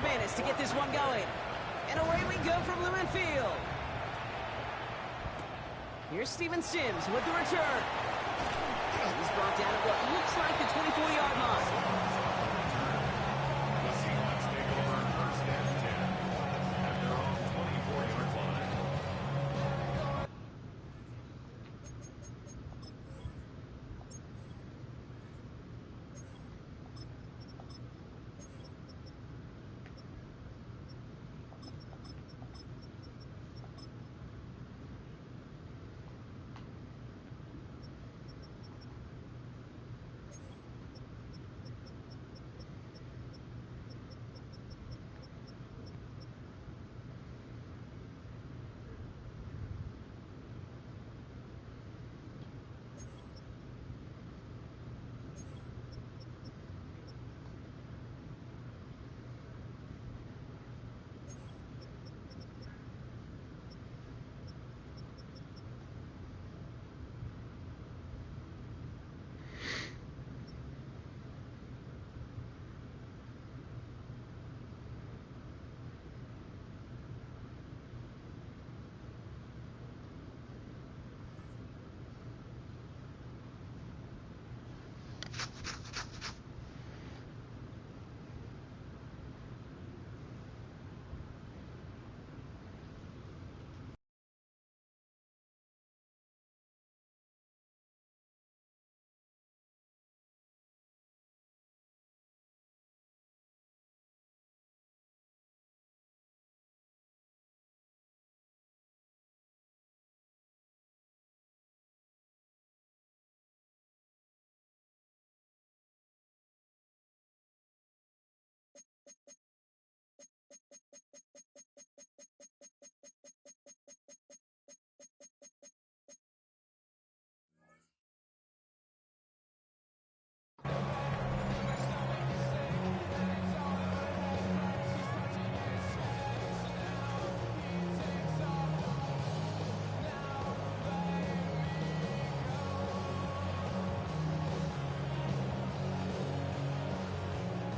minutes to get this one going. And away we go from Lumen Field. Here's Steven Sims with the return. He's brought down at what looks like the 24-yard line.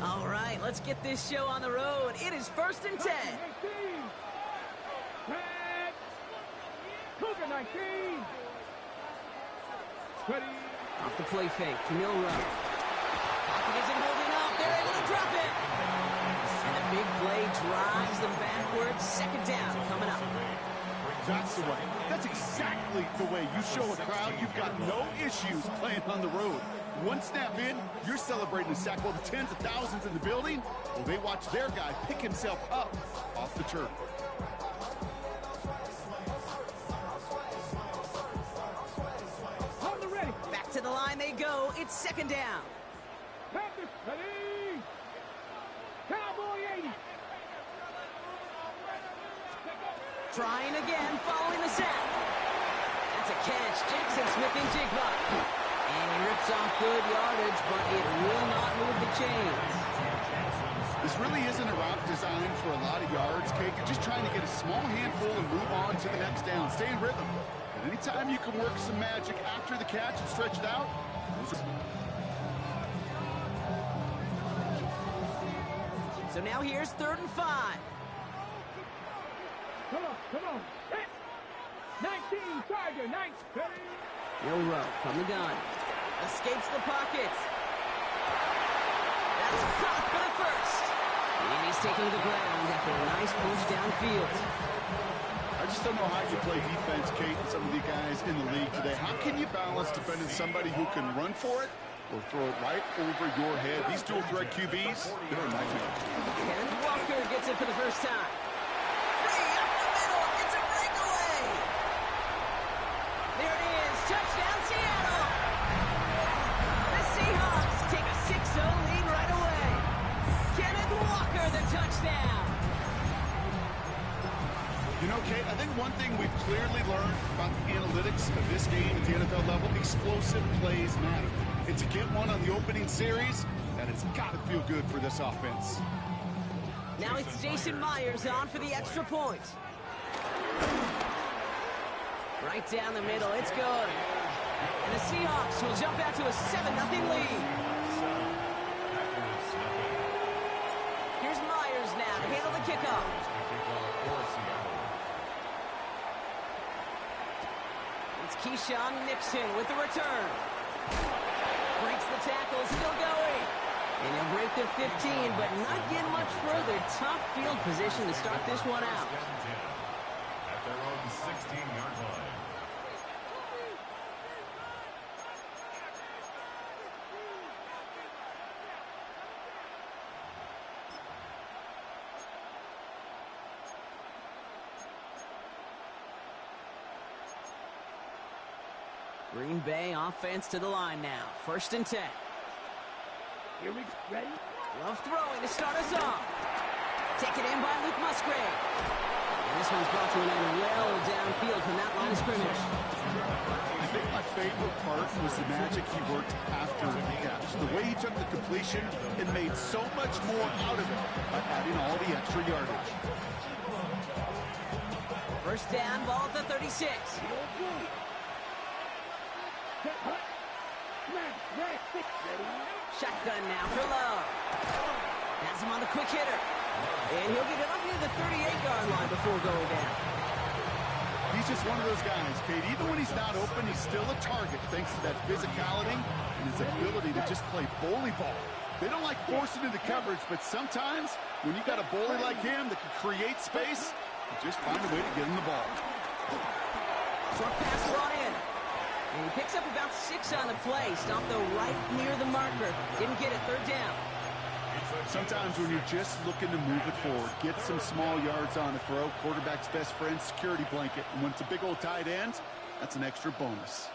All right, let's get this show on the road. It is 1st and 10. Cougar 19. Ready. Off the play fake, Camille Rudd. Pocket isn't holding up. They're able to drop it. And the big play drives them backwards. 2nd down coming up. That's the way. That's exactly the way you show a crowd you've got no issues playing on the road. One snap in, you're celebrating a sack while the tens of thousands in the building, well, they watch their guy pick himself up off the turf. On the ready. Back to the line they go. It's 2nd down. Panthers ready. Cowboy 80. Trying again, following the sack. That's a catch. Jackson Smith-Njigba. And he rips off good yardage, but it will not move the chains. This really isn't a route designed for a lot of yards, Kate. You're just trying to get a small handful and move on to the next down. Stay in rhythm. And anytime you can work some magic after the catch and stretch it out, So now here's 3rd and 5. Come on. 19, Tiger, 19. Will Rowe from the gun. Escapes the pocket. That's caught for the first. And he's taken to the ground after a nice push downfield. I just don't know how you play defense, Kate, and some of the guys in the league today. How can you balance defending somebody who can run for it or throw it right over your head? These dual threat QBs, they're a nightmare. Kenneth Walker gets it for the first time. Free up the middle. It's a breakaway. There it is. Touchdown, Seattle. The Seahawks take a 6-0 lead right away. Kenneth Walker, the touchdown. You know, Kate, I think one thing we've clearly learned about the analytics of this game at the NFL level, explosive plays matter. And to get one on the opening series, that has got to feel good for this offense. Now it's Jason Myers on for the extra point. Right down the middle, it's good. And the Seahawks will jump out to a 7-0 lead. Here's Myers now to kickoff. It's Keyshawn Nixon with the return. Breaks the tackle, still going. And he'll break the 15, but not get much further. Tough field position to start this one out. At their own 16-yard line. Green Bay offense to the line now. 1st and 10. Here we go. Ready? Love throwing to start us off. Taken in by Luke Musgrave. And this one's brought to an end well downfield from that line of scrimmage. I think my favorite part was the magic he worked after the catch. The way he took the completion and made so much more out of it by adding all the extra yardage. 1st down, ball at the 36. Shotgun now for Love. Has him on the quick hitter. And he'll get it up near the 38-yard line before going down. He's just one of those guys, Kate. Even when he's not open, he's still a target thanks to that physicality and his ability to just play bully ball. They don't like forcing into coverage, but sometimes when you got a bully like him that can create space, you just find a way to get him the ball. Short pass brought in. And he picks up about 6 on the play. Stopped though right near the marker. Didn't get it. 3rd down. Sometimes when you're just looking to move it forward, get some small yards on a throw, quarterback's best friend, security blanket. And when it's a big old tight end, that's an extra bonus.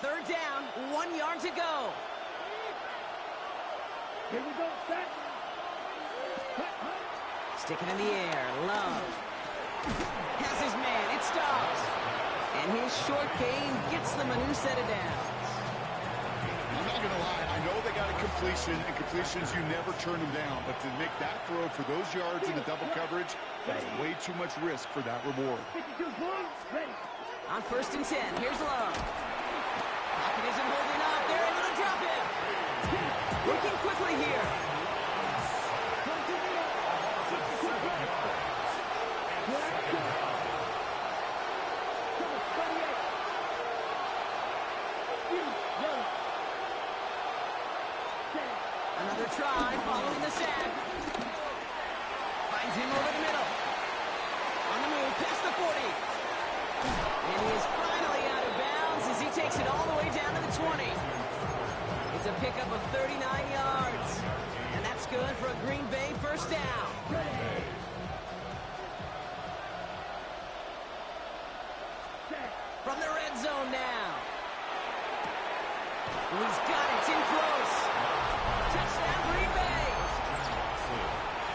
Third down, 1 yard to go. Here we go, set. Sticking in the air, Love. Has his man, it stops. And his short gain gets them a new set of downs. I'm not going to lie, I know they got a completion, and completions, you never turn them down. But to make that throw for those yards in the double coverage, that's way too much risk for that reward. 52 points, ready. On 1st and 10, here's Love. Pocket isn't holding up, they're able to drop it. Working quickly here. Another try following the sack. Finds him over the middle. On the move, past the 40. And he is finally out of bounds as he takes it all the way down to the 20. It's a pickup of 39 yards. And that's good for a Green Bay 1st down. From the red zone now. He's got it. It's in close. Touchdown, Green Bay.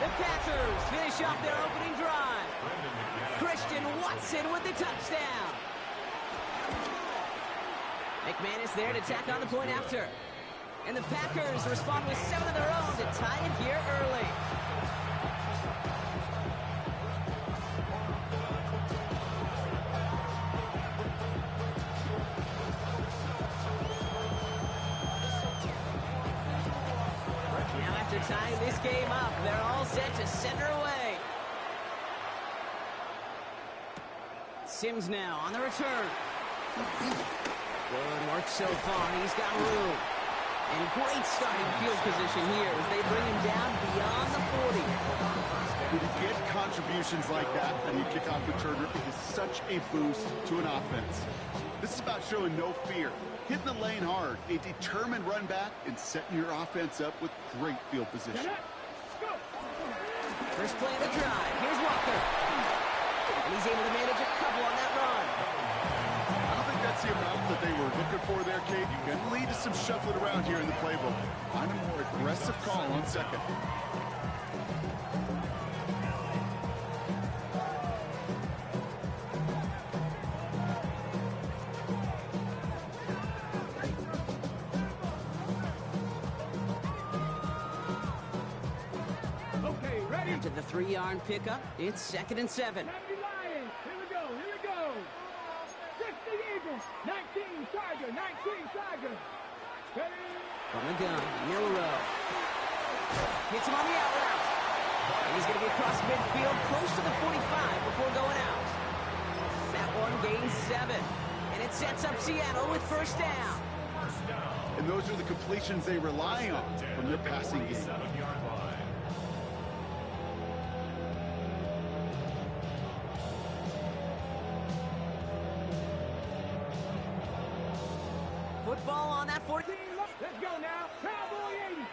The Packers finish off their opening drive. Christian Watson with the touchdown. McManus there to tack on the point after. And the Packers respond with 7 of their own to tie it here early. Now after tying this game up, they're all set to send her away. Sims now on the return. Good work so far. He's got room. And great starting field position here as they bring him down beyond the 40. When you get contributions like that and you kick off returner, it is such a boost to an offense. This is about showing no fear, hitting the lane hard, a determined run back, and setting your offense up with great field position. First play of the drive. Here's Walker. And he's able to manage a couple on that run. I don't think that's the amount that they were looking for there, Kate. You can lead to some shuffling around here in the playbook. Find a more aggressive call on second. Okay, ready. After the 3-yard pickup, it's 2nd and 7. 70 Lions. Here we go. Here we go. 60 Eagles. 19 Tiger. 19 Tiger. Ready. From the gun, Milrow. Hits him on the out route. And he's going to be across midfield, close to the 45 before going out. That one gains 7. And it sets up Seattle with first down. And those are the completions they rely on from their passing game. 7-yard line. Football on that 40. Let's go now. Cowboy 80.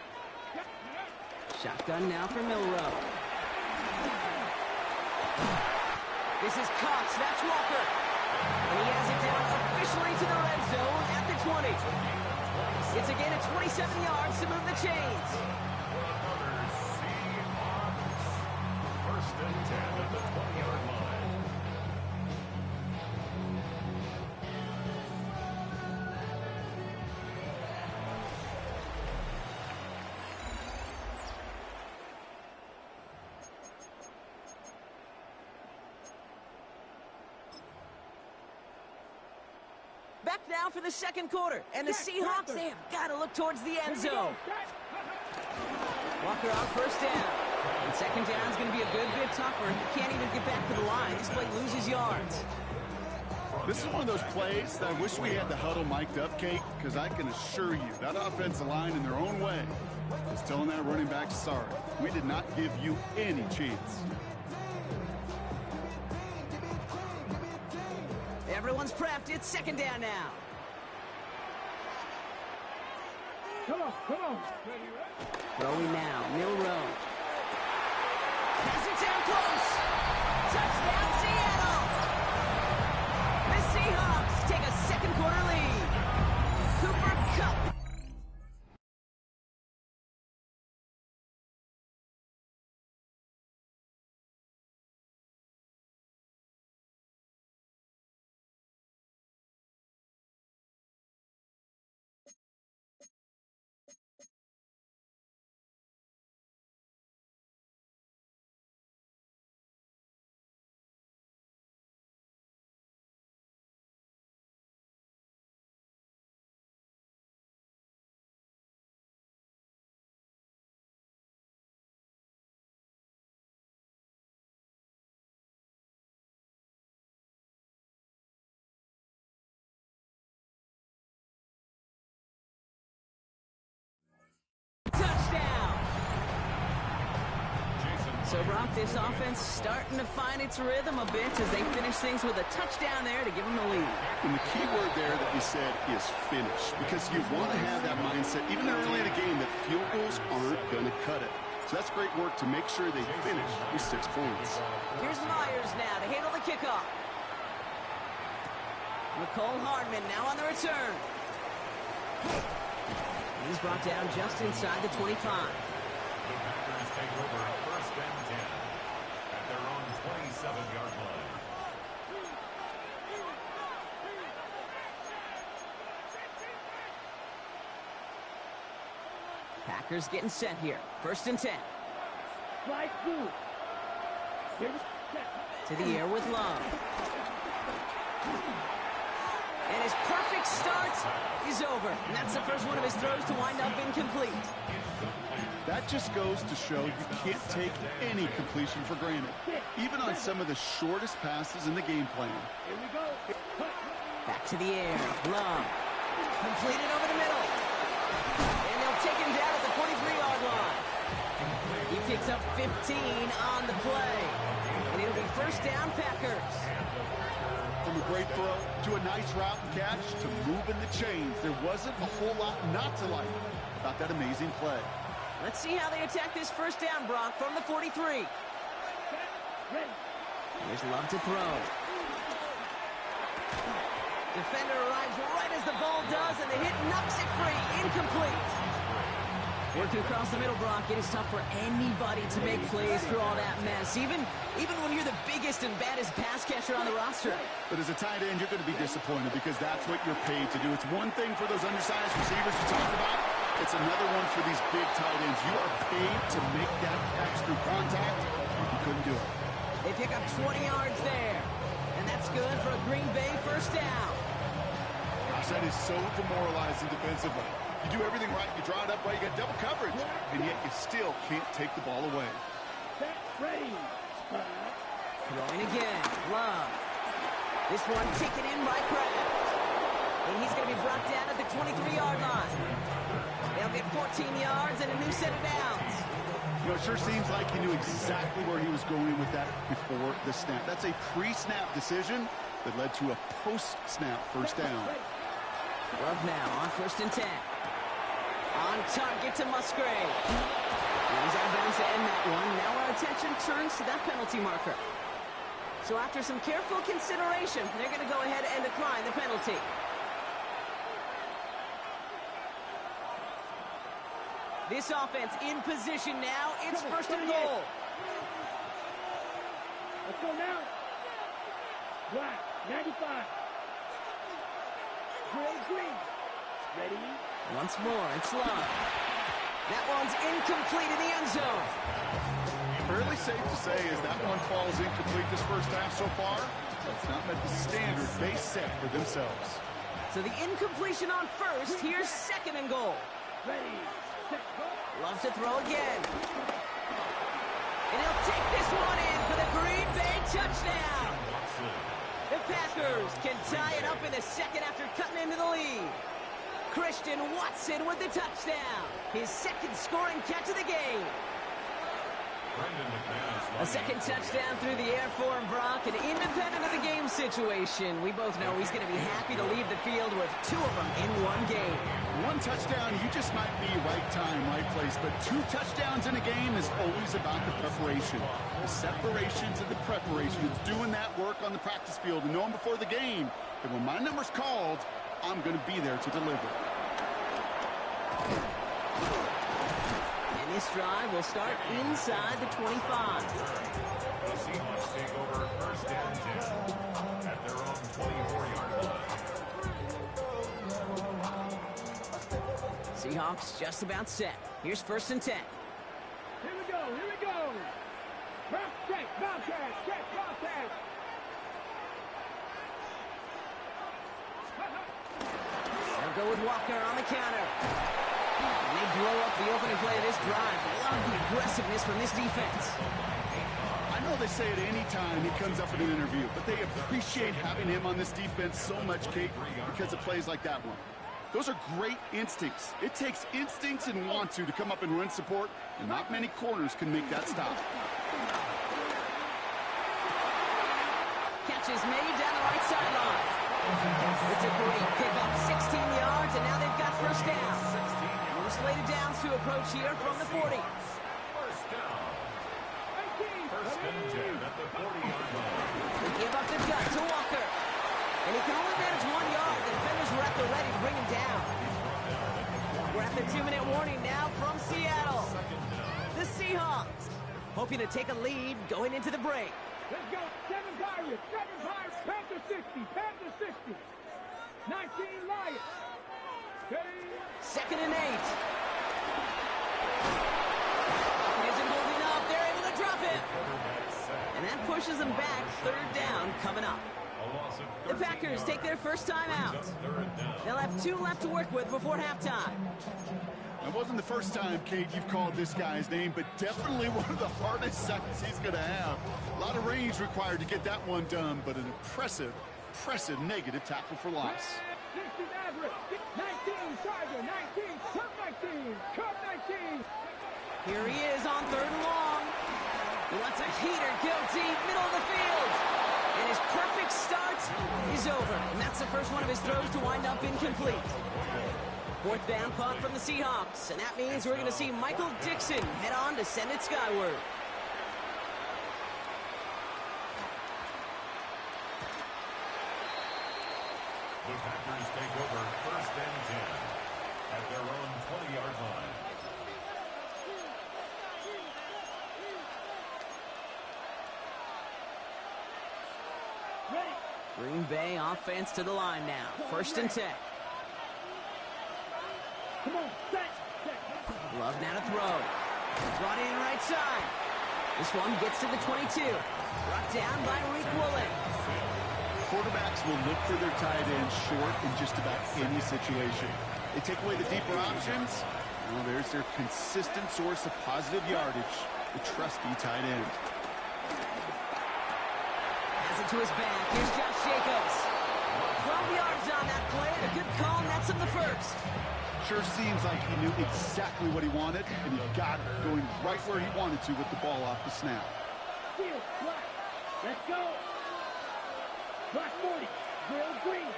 Shotgun now for Milrow. This is Cox. That's Walker. And he has it down officially to the red zone at the 20. It's a gain of 27 yards to move the chains. First and 10 at the 20-yard line. Back now for the second quarter. And the Seahawks, they have got to look towards the end zone. Walker on first down. And second down is going to be a good bit tougher. He can't even get back to the line. This play loses yards. This is one of those plays that I wish we had the huddle mic'd up, Kate, because I can assure you that offensive line in their own way is telling that running back, sorry, we did not give you any chance. Everyone's prepped. It's second down now. Come on, come on. Throwing now, Milrow. Pass it down close. Touchdown, Seattle. The Seahawks take a second quarter lead. Cooper Kupp. Touchdown! So, Brock, this offense starting to find its rhythm a bit as they finish things with a touchdown there to give them the lead. And the key word there that you said is finish, because you want to have that mindset, even early in the game, that field goals aren't going to cut it. So that's great work to make sure they finish with 6 points. Here's Myers now to handle the kickoff. Nicole Hardman now on the return. He's brought down just inside the 25. The Packers take over first and 10 at their own 27-yard line. Packers getting set here. First and 10. Strike two. To the air with Love. And his perfect start is over. And that's the first one of his throws to wind up incomplete. That just goes to show you can't take any completion for granted, even on some of the shortest passes in the game plan. Here we go. Back to the air. Love. Completed over the middle. And they'll take him down at the 43-yard line. He picks up 15 on the play. And it'll be first down, Packers. From a great throw to a nice route and catch to moving the chains, there wasn't a whole lot not to like about that amazing play. Let's see how they attack this first down, Brock, from the 43. Here's Love to throw. Defender arrives right as the ball does, and the hit knocks it free. Incomplete. Working across the middle, Brock, it is tough for anybody to make plays through all that mess, even when you're the biggest and baddest pass catcher on the roster. But as a tight end, you're going to be disappointed because that's what you're paid to do. It's one thing for those undersized receivers you talk about. It's another one for these big tight ends. You are paid to make that catch through contact. You couldn't do it. They pick up 20 yards there, and that's good for a Green Bay first down. Gosh, that is so demoralizing defensively. You do everything right, you draw it up right, you got double coverage, and yet you still can't take the ball away. Set, ready. Throwing again. Love. This one taken in by Kraft. And he's going to be brought down at the 23-yard line. They'll get 14 yards and a new set of downs. You know, it sure seems like he knew exactly where he was going with that before the snap. That's a pre-snap decision that led to a post-snap first down. Love now on 1st and 10. On target to Musgrave. And he's out of bounds to end that one. Now our attention turns to that penalty marker. So after some careful consideration, they're going to go ahead and decline the penalty. This offense in position now. It's 1st and goal. Let's go now. Black, 95. Green. Ready? Once more, it's Love. That one's incomplete in the end zone. Fairly safe to say as that one falls incomplete this first half so far, it's not met the standard they set for themselves. So the incompletion on 1st. Here's 2nd and goal. Ready. Set, go. Loves to throw again. And he'll take this one in for the Green Bay touchdown. The Packers can tie it up in the second after cutting into the lead. Christian Watson with the touchdown. His 2nd scoring catch of the game. A 2nd touchdown through the air for him, Brock, and independent of the game situation, we both know he's going to be happy to leave the field with 2 of them in one game. One touchdown, you just might be right time, right place, but 2 touchdowns in a game is always about the preparation. The separation to the preparation. It's doing that work on the practice field and knowing before the game that when my number's called, I'm going to be there to deliver. And this drive will start inside the 25. The Seahawks take over 1st and 10 at their own 24-yard line. Seahawks just about set. Here's 1st and 10. Here we go. Bobcat, check, Bobcat. They'll go with Walker on the counter. And they blow up the opening play of this drive. Love the aggressiveness from this defense. I know they say it any time he comes up in an interview, but they appreciate having him on this defense so much, Kate, because of plays like that one. Those are great instincts. It takes instincts and want to come up and run support, and not many corners can make that stop. Catch is made down the right sideline. It's a great pickup, 16 yards, and now they've got 1st down. Moves laid downs to approach here from the 40. 1st down. 1st and 10 at the 40-yard line. They give up the gut to Walker. And he can only manage 1 yard. The defenders were at the ready to bring him down. We're at the 2-minute warning now from Seattle. The Seahawks hoping to take a lead going into the break. Let's go. 7 Pirates. Panther 60. 19 Lions. Ready. 2nd and 8. It isn't holding up. They're able to drop it. And that pushes them back. 3rd down coming up. The Packers take their first time out. They'll have 2 left to work with before halftime. It wasn't the first time, Kate, you've called this guy's name, but definitely one of the hardest seconds he's going to have. A lot of range required to get that one done, but an impressive negative tackle for loss. 60 Maverick. 19 Tiger. 19. Cup 19. Here he is on 3rd and long. He lets a heater go deep, middle of the field. And his perfect start is over. And that's the first one of his throws to wind up incomplete. 4th down punt from the Seahawks. And that means we're going to see Michael Dixon head on to send it skyward. The Packers take over 1st and 10 at their own 20-yard line. Green Bay offense to the line now. 1st and 10. Come on, set. Love now to throw. Brought in right side. This one gets to the 22. Brought down by Reek Woolen. Quarterbacks will look for their tight end short in just about any situation. They take away the deeper options. Well, there's their consistent source of positive yardage, the trusty tight end. Has it to his back. Here's Josh Jacobs. 12 yards on that play, and a good call, and that's him the first. Sure seems like he knew exactly what he wanted, and he got it, going right where he wanted to with the ball off the snap. Field, flat. Let's go. Black 40. Bill Green.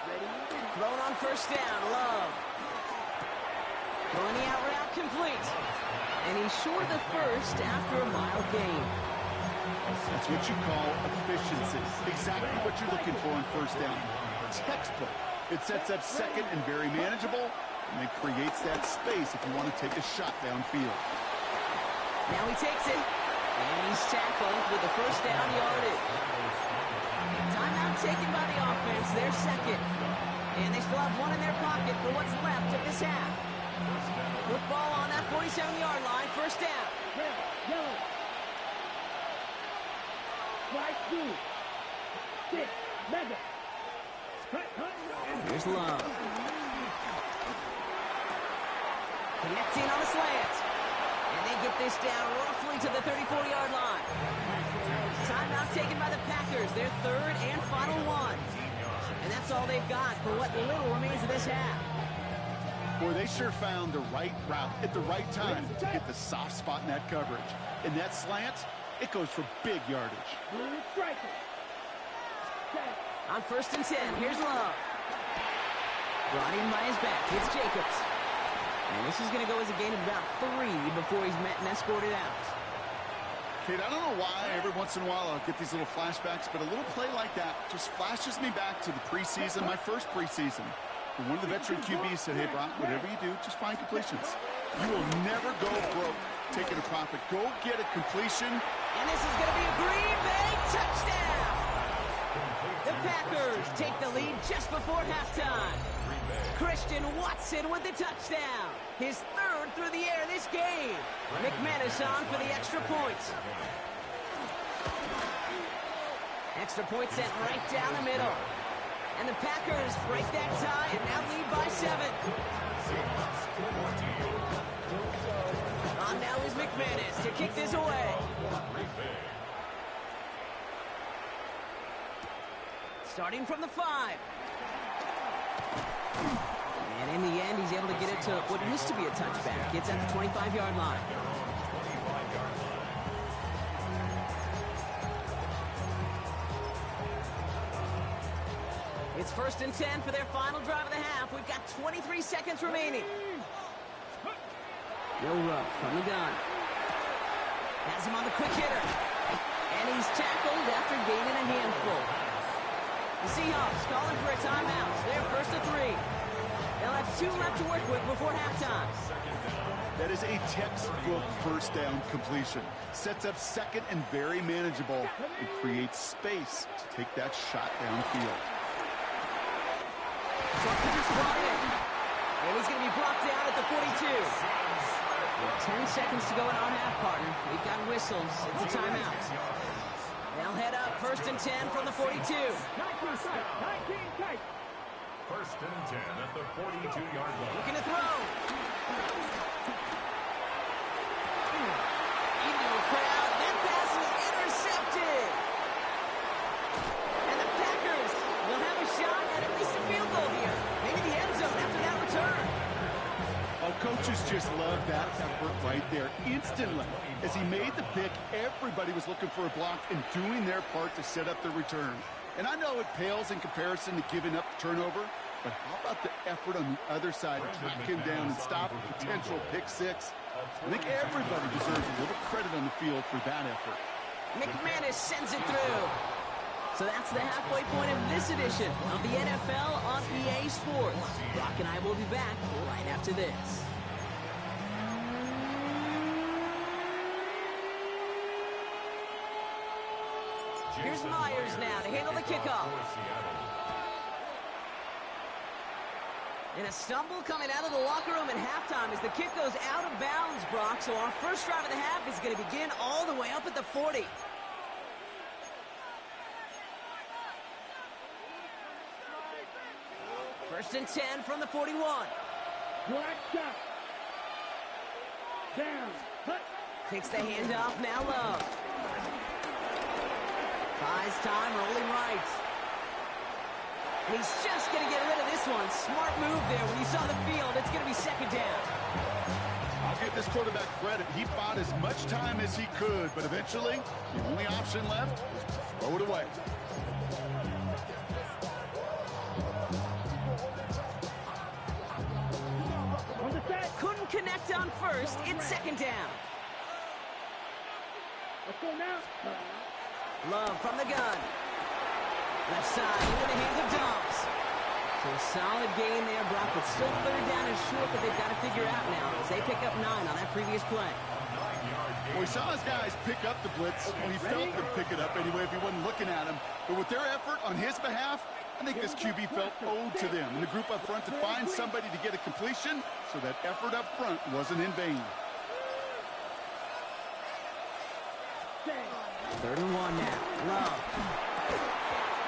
Ready? Thrown on first down, Love. Throwing the out route complete. And he's short the first after a mile gain. That's what you call efficiency. Exactly what you're looking for on first down. Textbook. It sets up second and very manageable, and it creates that space if you want to take a shot downfield. Now he takes it, and he's tackled with the first down yardage. Timeout taken by the offense, their second. And they still have one in their pocket for what's left of this half. Football on that 47-yard line, first down. Red, yellow. Flag 2. 6. Mega. Here's Love. Connecting on the slant. And they get this down roughly to the 34-yard line. Timeout taken by the Packers, their third and final one. And that's all they've got for what little remains of this half. Boy, they sure found the right route at the right time to hit the soft spot in that coverage. And that slant, it goes for big yardage. Blue striker. Set. On first and 10, here's Love. Brought in by his back, it's Jacobs. And this is going to go as a gain of about 3 before he's met and escorted out. Kate, I don't know why every once in a while I'll get these little flashbacks, but a little play like that just flashes me back to the preseason, my first preseason. And one of the veteran QBs said, hey, Brock, whatever you do, just find completions. You will never go broke taking a profit. Go get a completion. And this is going to be a Green Bay touchdown. The Packers take the lead just before halftime. Christian Watson with the touchdown. His third through the air this game. McManus on for the extra point. Extra point sent right down the middle. And the Packers break that tie and now lead by 7. On now is McManus to kick this away. Starting from the 5. And in the end, he's able to get it to what used to be a touchback. It's at the 25-yard line. It's first and 10 for their final drive of the half. We've got 23 seconds remaining. No rush from the gun. Has him on the quick hitter. And he's tackled after gaining a handful. The Seahawks calling for a timeout. They're first to 3. They'll have 2 left to work with before halftime. That is a textbook first down completion. Sets up second and very manageable and creates space to take that shot downfield. Short pass brought in. And he's going to be brought down at the 42. With 10 seconds to go in our half, partner. We've got whistles. It's a timeout. They'll head up first and 10 from the 42. 19 tight. First and 10 at the 42-yard line. Looking to throw. Into a crowd. That pass is intercepted. And the Packers will have a shot at least a field goal here. Maybe the end zone after that return. Oh, coaches just love that effort right there. Instantly, as he made the pick, everybody was looking for a block and doing their part to set up the return. And I know it pales in comparison to giving up the turnover, but how about the effort on the other side to track him down and stop a potential pick 6? I think everybody deserves a little credit on the field for that effort. McManus sends it through. So that's the halfway point of this edition of the NFL on EA Sports. Brock and I will be back right after this. Here's Myers now to handle the kickoff. And a stumble coming out of the locker room at halftime as the kick goes out of bounds, Brock. So our first drive of the half is going to begin all the way up at the 40. First and 10 from the 41. Black shot. Down. Cut. Takes the handoff, now Love. Buys time, rolling right. And he's just going to get rid of this one. Smart move there. When you saw the field, it's going to be second down. I'll give this quarterback credit. He bought as much time as he could, but eventually, the only option left was to throw it away. On the set. Couldn't connect on first. It's second down. Let's go now. Love from the gun. Left side into the hands of Dobbs. So a solid gain there, Brock, but still third down and short that they've got to figure out now as they pick up 9 on that previous play. Well, he saw his guys pick up the blitz. Well, he felt them pick it up anyway if he wasn't looking at him. But with their effort on his behalf, I think this QB felt owed to them. And the group up front to find somebody to get a completion, so that effort up front wasn't in vain. Third and 1 now. Love.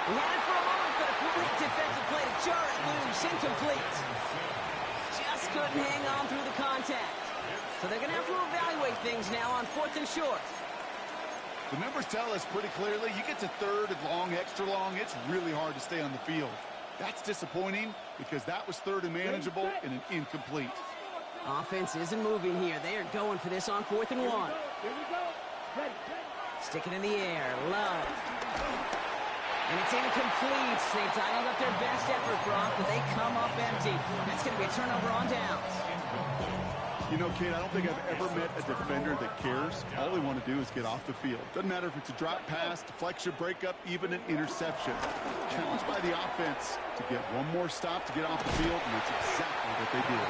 He had it for a moment, but a quick defensive play to jar it loose. Incomplete. Just couldn't hang on through the contact. So they're going to have to evaluate things now on 4th and short. The numbers tell us pretty clearly, you get to third and long, extra long, it's really hard to stay on the field. That's disappointing because that was third and manageable and an incomplete. Offense isn't moving here. They are going for this on 4th and 1. Here we go. Ready. Stick it in the air. Love. And it's incomplete. They dialed up their best effort, Brock, but they come up empty. That's going to be a turnover on downs. You know, kid, I don't think I've ever met a defender that cares. All they want to do is get off the field. Doesn't matter if it's a drop pass, deflection, breakup, even an interception. Challenged by the offense to get one more stop to get off the field, and that's exactly what they did.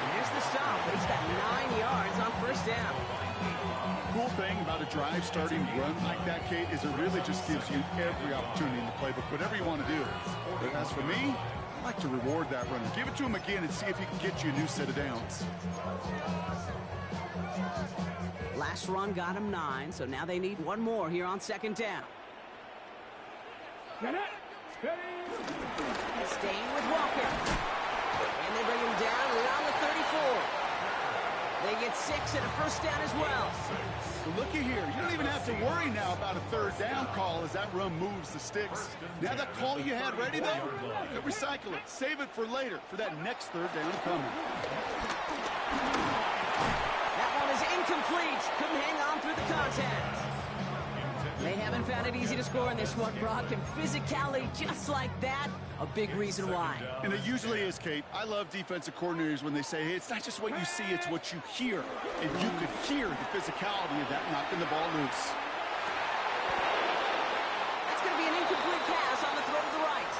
And there's the stop. He's got 9 yards on first down. Cool thing about a drive starting run like that, Kate, is it really just gives you every opportunity in the playbook, whatever you want to do. But as for me, I like to reward that runner. Give it to him again and see if he can get you a new set of downs. Last run got him 9, so now they need one more here on second down. Get it. Ready. Staying with Walker. And they bring him down around the 34. They get 6 and a first down as well. But looky here, you don't even have to worry now about a third down call as that run moves the sticks. Now that call you had ready, though, you can recycle it. Save it for later, for that next third down coming. That one is incomplete. Couldn't hang on through the contact. They haven't found it easy to score in this one, Brock, and physicality just like that, a big reason why. And it usually is, Kate. I love defensive coordinators when they say, hey, it's not just what you see, it's what you hear. And you could hear the physicality of that knocking the ball loose. That's going to be an incomplete pass on the throw to the right.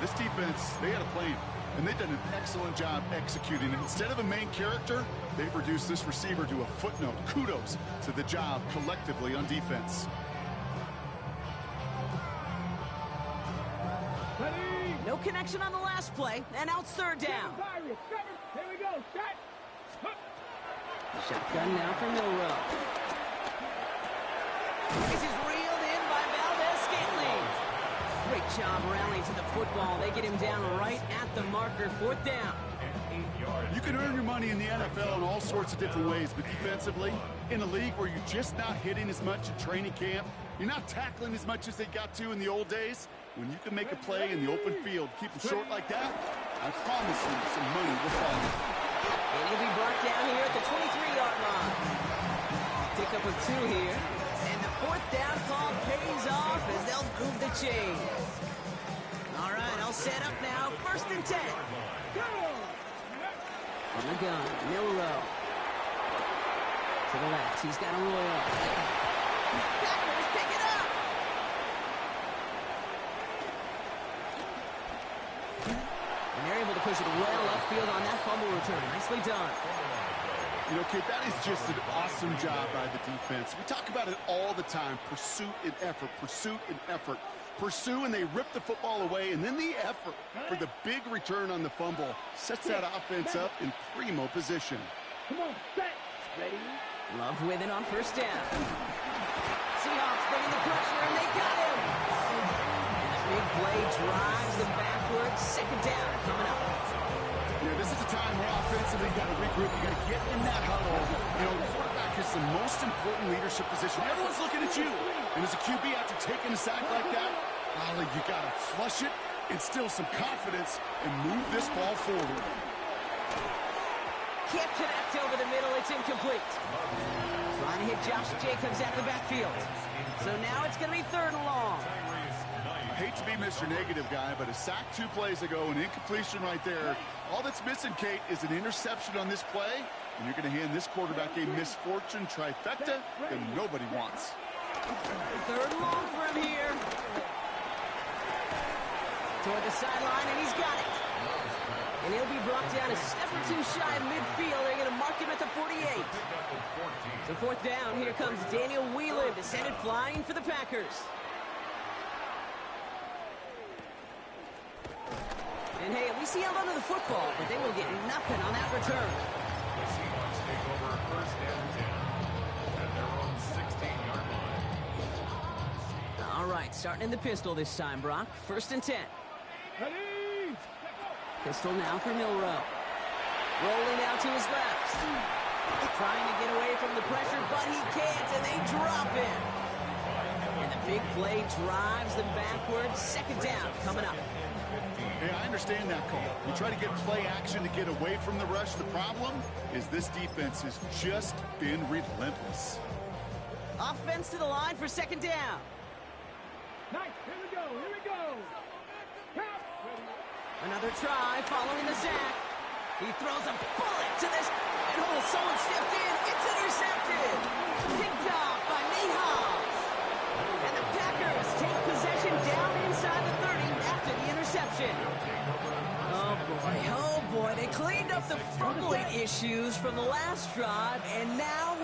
This defense, they had a plan. And they've done an excellent job executing it. Instead of a main character, they've reduced this receiver to a footnote. Kudos to the job collectively on defense. Ready. No connection on the last play, and now it's third down. Here we go. Shot. Shotgun now for Milrow. This is reeled in by Valdez-Scantling. Great job rallying to the football. They get him down right at the marker, 4th down. You can earn your money in the NFL in all sorts of different ways, but defensively, in a league where you're just not hitting as much at training camp, you're not tackling as much as they got to in the old days, when you can make a play in the open field, keep it short like that, I promise you some money will follow. And he'll be brought down here at the 23-yard line. Pick up of 2 here. And the 4th down call pays off as they'll move the chain. All right, all set up now. 1st and 10. On the gun, Milrow. To the left, he's got a Royal. Packers pick it up. And they're able to push it well upfield on that fumble return. Nicely done. You know, kid, that is just an awesome job by the defense. We talk about it all the time, pursuit and effort, pursuit and effort. Pursue, and they rip the football away, and then the effort for the big return on the fumble sets that offense up in primo position. Come on, set. Ready. Love with it on first down. Seahawks bringing the pressure, and they got him. And the big play drives them backwards. Second down coming up. Yeah, this is a time where offensively you got to regroup. You got to get in that huddle. You know, quarterback is the most important leadership position. Everyone's looking at you. And as a QB, after taking a sack like that, Ollie, you got to flush it, instill some confidence, and move this ball forward. Can't connect over the middle. It's incomplete. Trying to hit Josh Jacobs out of the backfield. So now it's going to be third and long. I hate to be Mr. Negative guy, but a sack 2 plays ago, an incompletion right there. All that's missing, Kate, is an interception on this play, and you're going to hand this quarterback a misfortune trifecta that nobody wants. Third and long for him here. Toward the sideline, and he's got it. And he'll be brought down a step or two shy of midfield. They're going to mark him at the 48. So fourth down, here comes Daniel Whelan, descended flying for the Packers. And hey, at least he held onto the football, but they will get nothing on that return. The Seahawks take over first and 10 at their own 16-yard line. All right, starting in the pistol this time, Brock. First and 10. Ready? Pistol now for Milroe. Rolling out to his left. Trying to get away from the pressure, but he can't, and they drop him. And the big play drives them backwards. Second down coming up. Hey, I understand that call. You try to get play action to get away from the rush. The problem is this defense has just been relentless. Offense to the line for second down. Nice. Here we go. Here we go. Count. Another try following the sack. He throws a bullet to this. And oh, someone stepped in. It's intercepted. Picked off by Nate Hobbs. And the Packers take possession down inside the 30 after the interception. Oh boy, they cleaned up the fumbling issues from the last drive, and now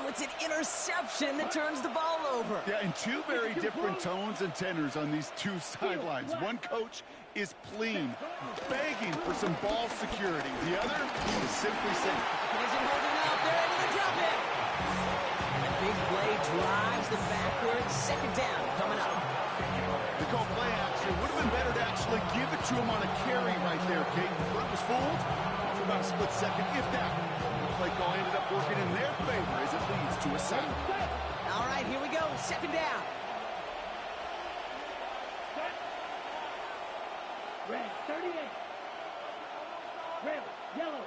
it's an interception that turns the ball over. Yeah, and two very different tones and tenors on these two sidelines. One coach is pleading, begging for some ball security. The other is simply saying, Isn't holding up. They're able to drop it. And the big play drives them backwards. Second down coming up. they call play action. Would have been better to actually give it to him on a carry right there, Kate. The front was fooled for about a split second, if that. The play call ended up working in their favor as it leads to a sack. All right, here we go. Second down. Red, 38. Red, yellow.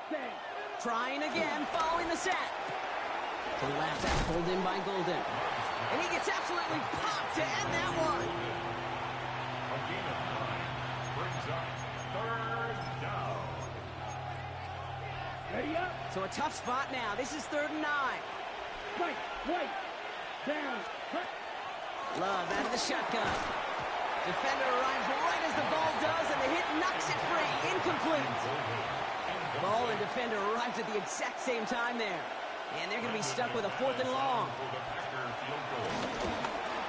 Stay. Trying again, following the sack. To the left, that's pulled in by Golden. And he gets absolutely popped to end that one. A gain of 9 brings up third down. Ready up. So a tough spot now. This is 3rd and 9. Right, right. Down. Cut. Love out of the shotgun. Defender arrives right as the ball does, and the hit knocks it free. Incomplete. Ball and defender arrived at the exact same time there. And they're going to be stuck with a 4th and long. For the Packer field goal.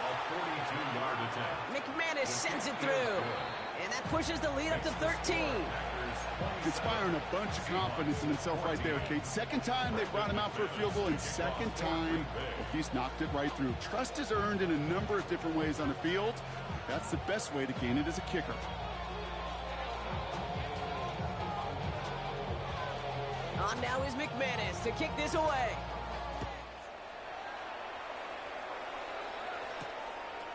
A 42-yard attempt. McManus sends it through. And that pushes the lead up to 13. Inspiring a bunch of confidence in himself right there, Kate. Second time they brought him out for a field goal, and second time he's knocked it right through. Trust is earned in a number of different ways on the field. That's the best way to gain it as a kicker. On now is McManus to kick this away.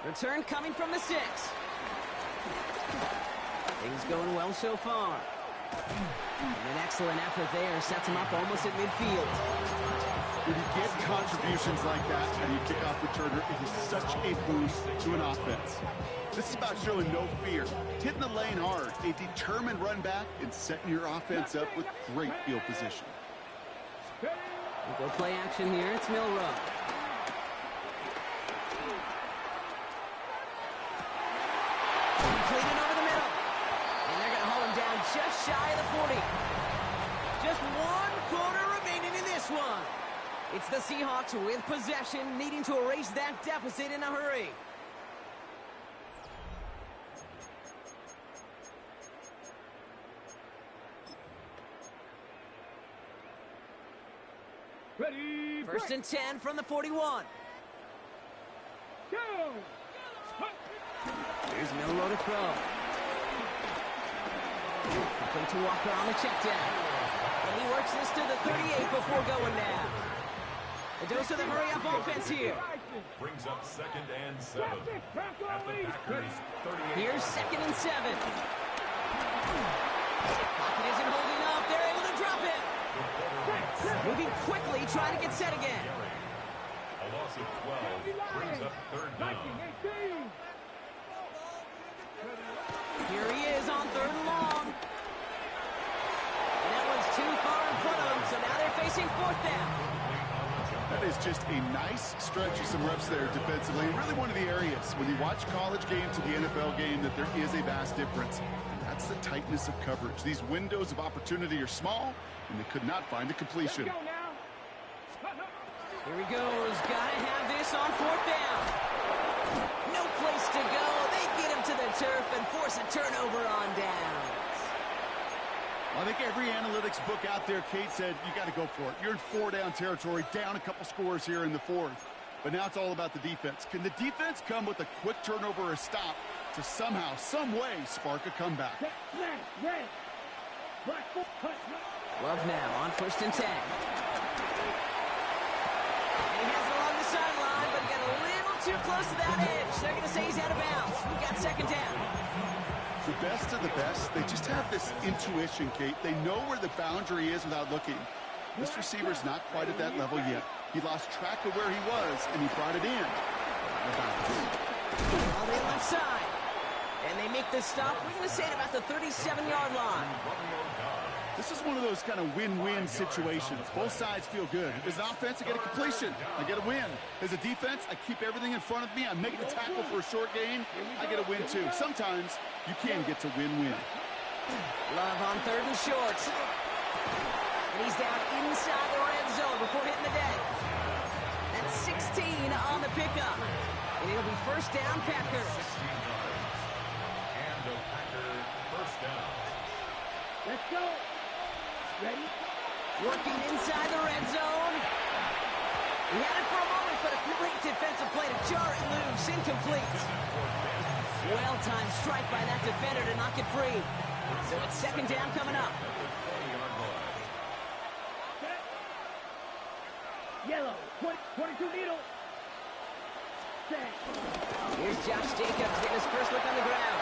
Return coming from the 6. Things going well so far. And an excellent effort there sets him up almost at midfield. When you get contributions like that and you kick off returner, it is such a boost to an offense. This is about showing no fear, hitting the lane hard, a determined run back, and setting your offense up with great field position. We'll go play action here. It's Milroe. Completed over the middle. And they're going to haul him down just shy of the 40. Just 1 quarter remaining in this one. It's the Seahawks with possession, needing to erase that deficit in a hurry. Ready. First and 10 from the 41. Go. There's Milroe to throw. Complete to Walker on the check down. And he works this to the 38 before going down. A dose of the hurry-up offense here. Brings up 2nd and 7. At the Packers' 38. Here's 2nd and 7. Pocket isn't holding up. They're able to drop it. Moving quickly, trying to get set again. A loss of 12 brings up 3rd down. Here he is on 3rd and long. And that one's too far in front of him, so now they're facing 4th down. That is just a nice stretch of some reps there defensively. Really one of the areas when you watch college game to the NFL game that there is a vast difference. And that's the tightness of coverage. These windows of opportunity are small, and they could not find a completion. Here he goes. Gotta have this on 4th down. No place to go. They get him to the turf and force a turnover on downs. I think every analytics book out there, Kate, said you got to go for it. You're in 4-down territory, down a couple scores here in the 4th. But now it's all about the defense. Can the defense come with a quick turnover or a stop to somehow, some way, spark a comeback? Love now on 1st and 10. He has it along the sideline, but he got a little too close to that edge. They're going to say he's out of bounds. We've got 2nd down. The best of the best, they just have this intuition, Kate. They know where the boundary is without looking. This receiver's not quite at that level yet. He lost track of where he was, and he brought it in. On the left side. And they make the stop. We're going to say it about the 37-yard line. This is one of those kind of win-win situations. Both sides feel good. As an offense, I get a completion. I get a win. As a defense, I keep everything in front of me. I make the tackle for a short gain. I get a win, too. Sometimes you can get to win-win. Love on 3rd and short. And he's down inside the red zone before hitting the deck. That's 16 on the pickup. And it'll be 1st down, Packers. And a Packer 1st down. Let's go. Ready? Working inside the red zone. He had it for a moment, but a great defensive play to jar it loose. Incomplete. Well-timed strike by that defender to knock it free. So it's 2nd down coming up. Yellow. 22 needle. Set. Here's Josh Jacobs getting his first look on the ground.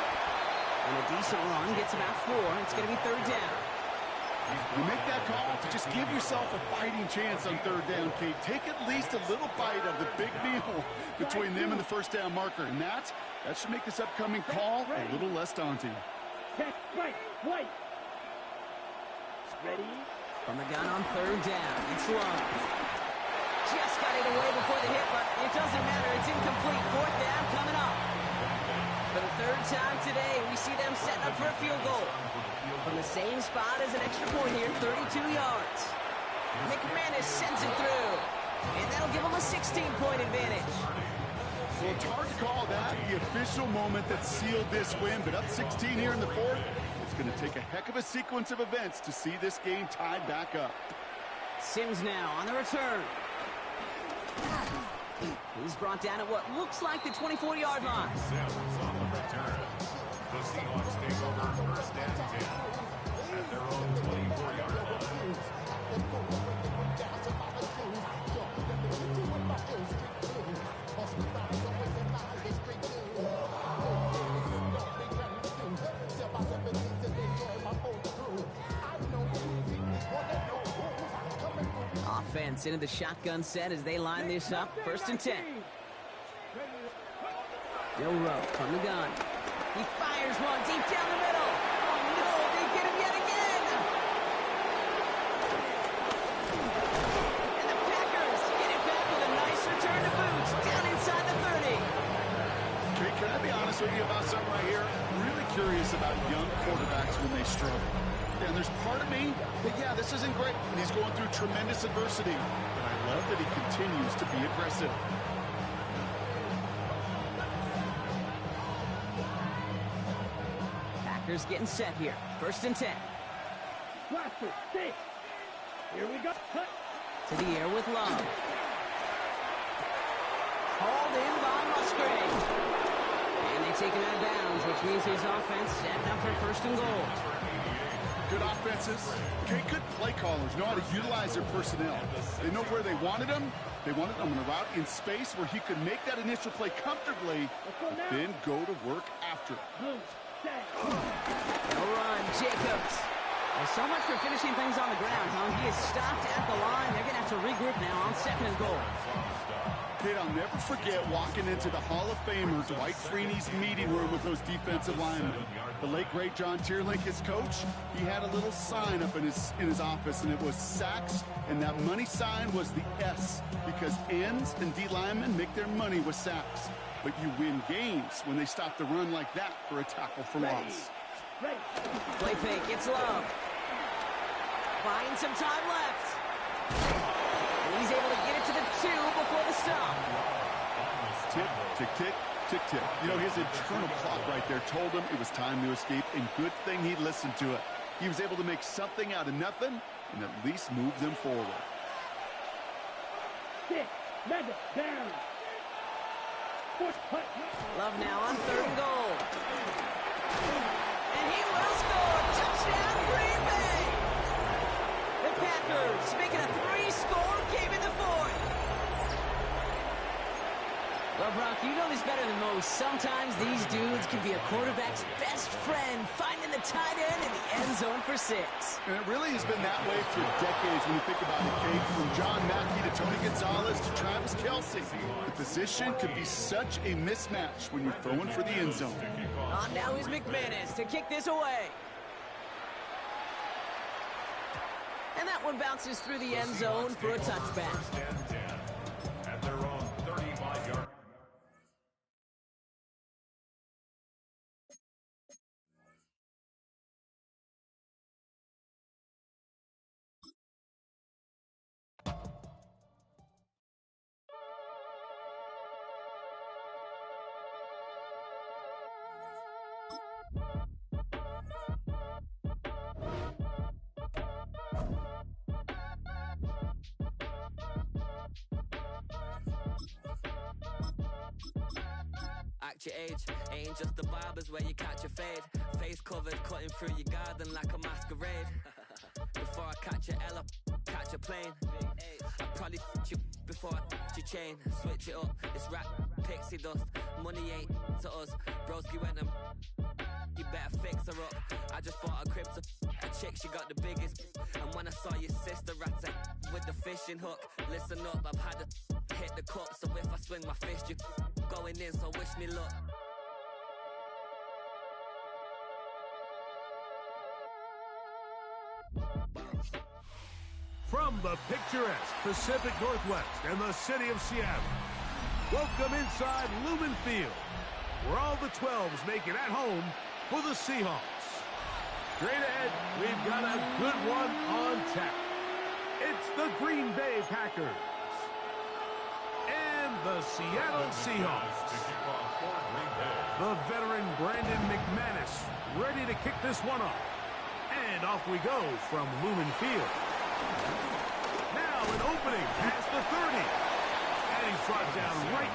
And a decent run gets about 4. It's going to be 3rd down. You make that call to just give yourself a fighting chance on 3rd down, Kate. Take at least a little bite of the big meal between them and the 1st down marker. And that should make this upcoming call a little less daunting. Right. White. Ready? From the gun on 3rd down. It's Love. Just got it away before the hit, but it doesn't matter. It's incomplete. 4th down coming up. For the 3rd time today, we see them setting up for a field goal. From the same spot as an extra point here, 32 yards. McManus sends it through. And that'll give them a 16-point advantage. Well, it's hard to call that the official moment that sealed this win, but up 16 here in the 4th, it's going to take a heck of a sequence of events to see this game tied back up. Sims now on the return. He's brought down at what looks like the 24-yard line. Sims on the return. The Seahawks take over 1st and 10 at their own 24-yard line. Offense into the shotgun set as they line this up. 1st and 10. Milroe from the gun. He fires one deep down the middle. Oh no, they get him yet again. And the Packers get it back with a nice return to boots down inside the 30. Okay, can I be honest with you about something right here? I'm really curious about young quarterbacks when they struggle. And there's part of me that, yeah, this isn't great, and he's going through tremendous adversity. But I love that he continues to be aggressive. Packers getting set here. 1st and 10. Blaster. 6. Here we go. Cut. To the air with Love. Hauled in by Musgrave. And they taken out of bounds, which means his offense setting up for first and goal. Good offenses. Okay, good play callers know how to utilize their personnel. They know where they wanted him. They wanted him on a route in space where he could make that initial play comfortably, but then go to work after it. No run, Jacobs. Well, so much for finishing things on the ground, huh? He is stopped at the line. They're going to have to regroup now on second and goal. Kid, I'll never forget walking into the Hall of Famer Dwight Freeney's meeting room with those defensive linemen. The late, great John Tierlink, his coach, he had a little sign up in his office, and it was sacks, and that money sign was the S, because ends and D linemen make their money with sacks. But you win games when they stop the run like that for a tackle for loss. Play fake, it's Love. Buying some time left. And he's able to get it to the 2 before the stop. Tick, tick, tick, tick, tick. You know, his internal clock right there told him it was time to escape, and good thing he listened to it. He was able to make something out of nothing and at least move them forward. 6, 11, down. Love now on third and goal. And he will score. Touchdown, Green Bay. The Packers making a 3-score game in the fourth. Well, Brock, you know this better than most. Sometimes these dudes can be a quarterback's best friend, finding the tight end in the end zone for 6. And it really has been that way for decades when you think about it, Kate. From John Mackey to Tony Gonzalez to Travis Kelce. The position could be such a mismatch when you're throwing for the end zone. On now is McManus to kick this away. And that one bounces through the end zone for a touchback. At their own 35-yard. Act your age, ain't just the barbers where you catch a fade. Face covered, cutting through your garden like a masquerade. Before I catch a L up, catch a plane. I probably you before I your chain. Switch it up, it's rap, pixie dust. Money ain't to us. Broski went and you better fix her up. I just bought a crib to a chick, she got the biggest. And when I saw your sister at with the fishing hook, listen up, I've had to hit the cup. So if I swing my fist, you going in, so wish me luck. From the picturesque Pacific Northwest and the city of Seattle, welcome inside Lumen Field, where all the 12s make it at home for the Seahawks. Straight ahead, we've got a good one on tap. It's the Green Bay Packers and the Seattle Seahawks. The veteran Brandon McManus ready to kick this one off. And off we go from Lumen Field. Now an opening past the 30. And he's brought down right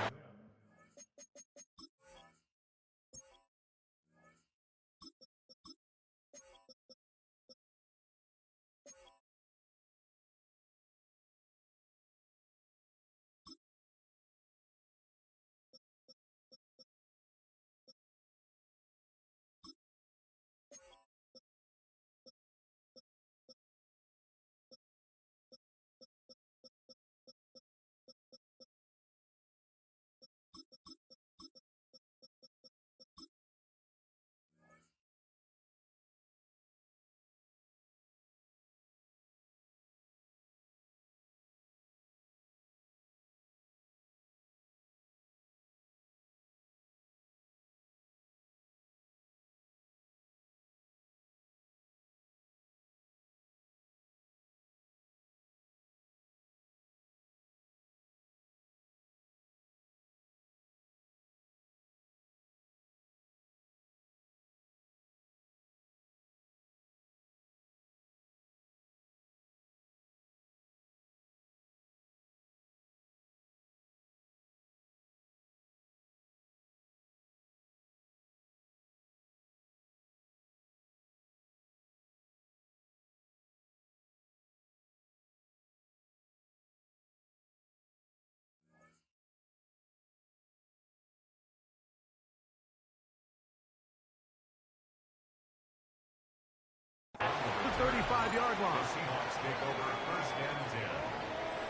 25-yard The line. Seahawks take over first and 10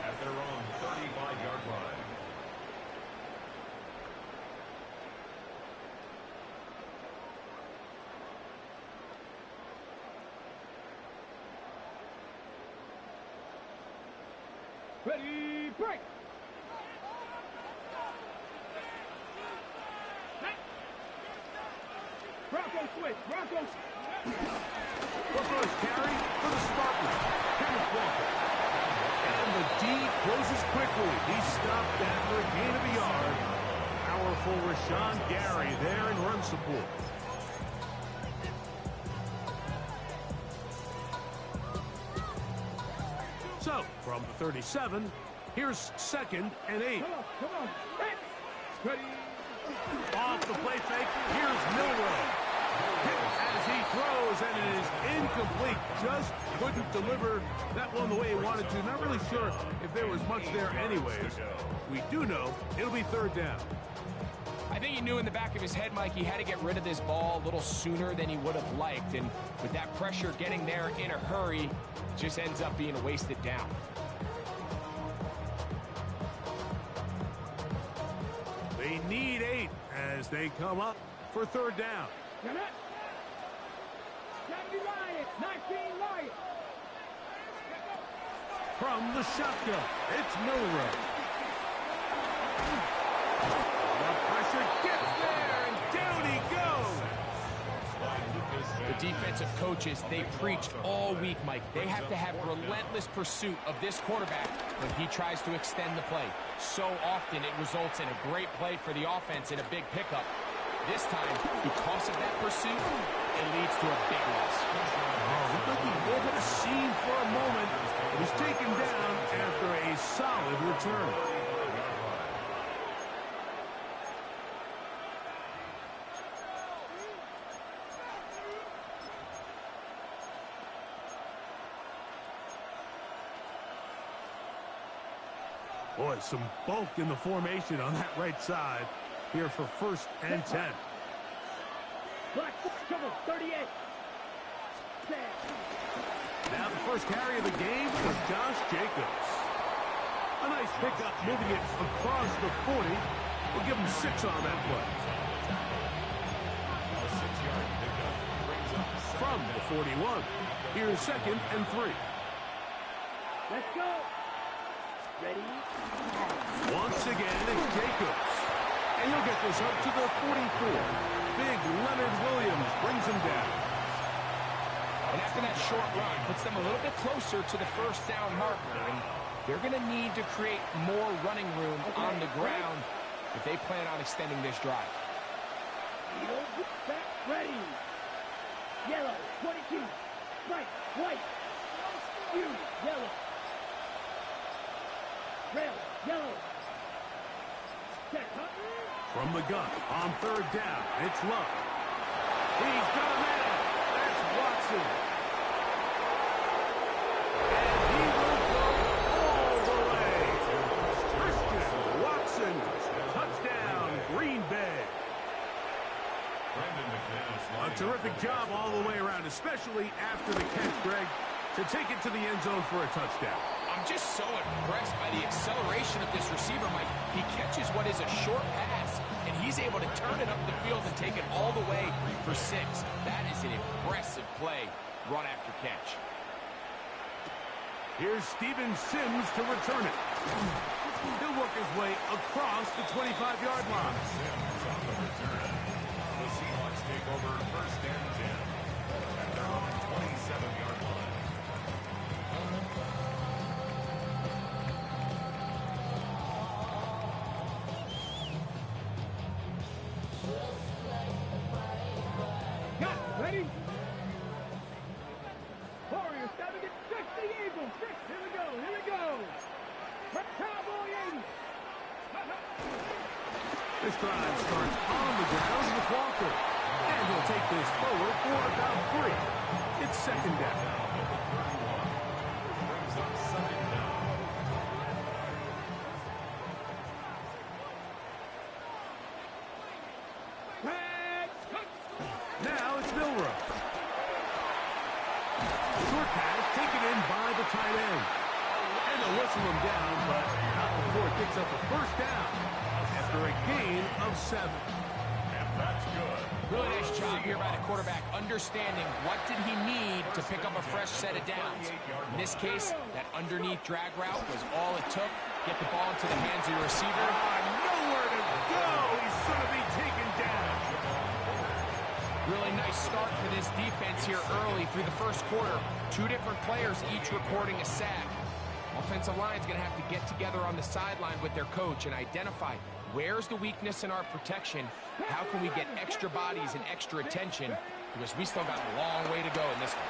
at their own 35-yard line. Ready, break. Broncos switch. Broncos. The first carry for the Spartans. Kenneth Walker. And the D closes quickly. He stopped after a gain of a yard. Powerful Rashawn Gary there in run support. So, from the 37, here's 2nd and 8. Come on. Ready. Off the play fake, here's Milroe. Hit as he throws, and it is incomplete. Just couldn't deliver that one the way he wanted to. Not really sure if there was much there anyways. We do know it'll be 3rd down. I think he knew in the back of his head, Mike, he had to get rid of this ball a little sooner than he would have liked. And with that pressure getting there in a hurry, it just ends up being a wasted down. They need 8 as they come up for 3rd down. Come on. 70 Lions. 19 Lions. From the shotgun, it's Milroe. The pressure gets there, and down he goes. The defensive coaches, they preached all week, Mike. They have to have relentless pursuit of this quarterback when he tries to extend the play. So often it results in a great play for the offense and a big pickup. This time, because of that pursuit, it leads to a big loss. Looked like he over the seam for a moment. He was taken down after a solid return. Boy, some bulk in the formation on that right side here for 1st and 10. Black, cover, 38. Now the first carry of the game for Josh Jacobs. A nice pickup, moving it across the 40. We'll give him 6 on that play. A 6-yard pickup brings up From the 41, here's 2nd and 3. Let's go. Ready. Once again, it's Jacobs. And he'll get this up to the 44. Big Leonard Williams brings him down. And after that short run, puts them a little bit closer to the 1st down marker. And they're going to need to create more running room on the ground if they plan on extending this drive. Ready. Yellow, 22. Right, white. You, yellow. Red, yellow. Set, huh? From the gun, on 3rd down, it's Love. He's got a man. That's Watson. And he will go all the way. Christian Watson, touchdown, Green Bay. A terrific job all the way around, especially after the catch, Greg, to take it to the end zone for a touchdown. I'm just so impressed by the acceleration of this receiver, Mike. He catches what is a short pass, and he's able to turn it up the field and take it all the way for 6. That is an impressive play, run after catch. Here's Steven Sims to return it. He'll work his way across the 25-yard line. The Seahawks take over 1st and 10 at their own 27-yard line. Got it. Ready? Warriors 76, the Eagles 6. Here we go. Here we go. Cowboy 80. This drive starts on the ground with Walker. And he'll take this forward for about 3. It's 2nd down. Brings up 2nd down. Now it's Milroe. 3 short pass taken in by the tight end. And they'll whistle him down, but not before it picks up a first down after a gain of 7. And that's good. Really nice job here by the quarterback, understanding what did he need to pick up a fresh set of downs. In this case, that underneath drag route was all it took. Get the ball into the hands of your receiver. Nowhere to go. He's going to be taken down. Really nice start for this defense here early through the first quarter. 2 different players each recording a sack. Offensive line's going to have to get together on the sideline with their coach and identify where's the weakness in our protection, how can we get extra bodies and extra attention, because we still got a long way to go in this one.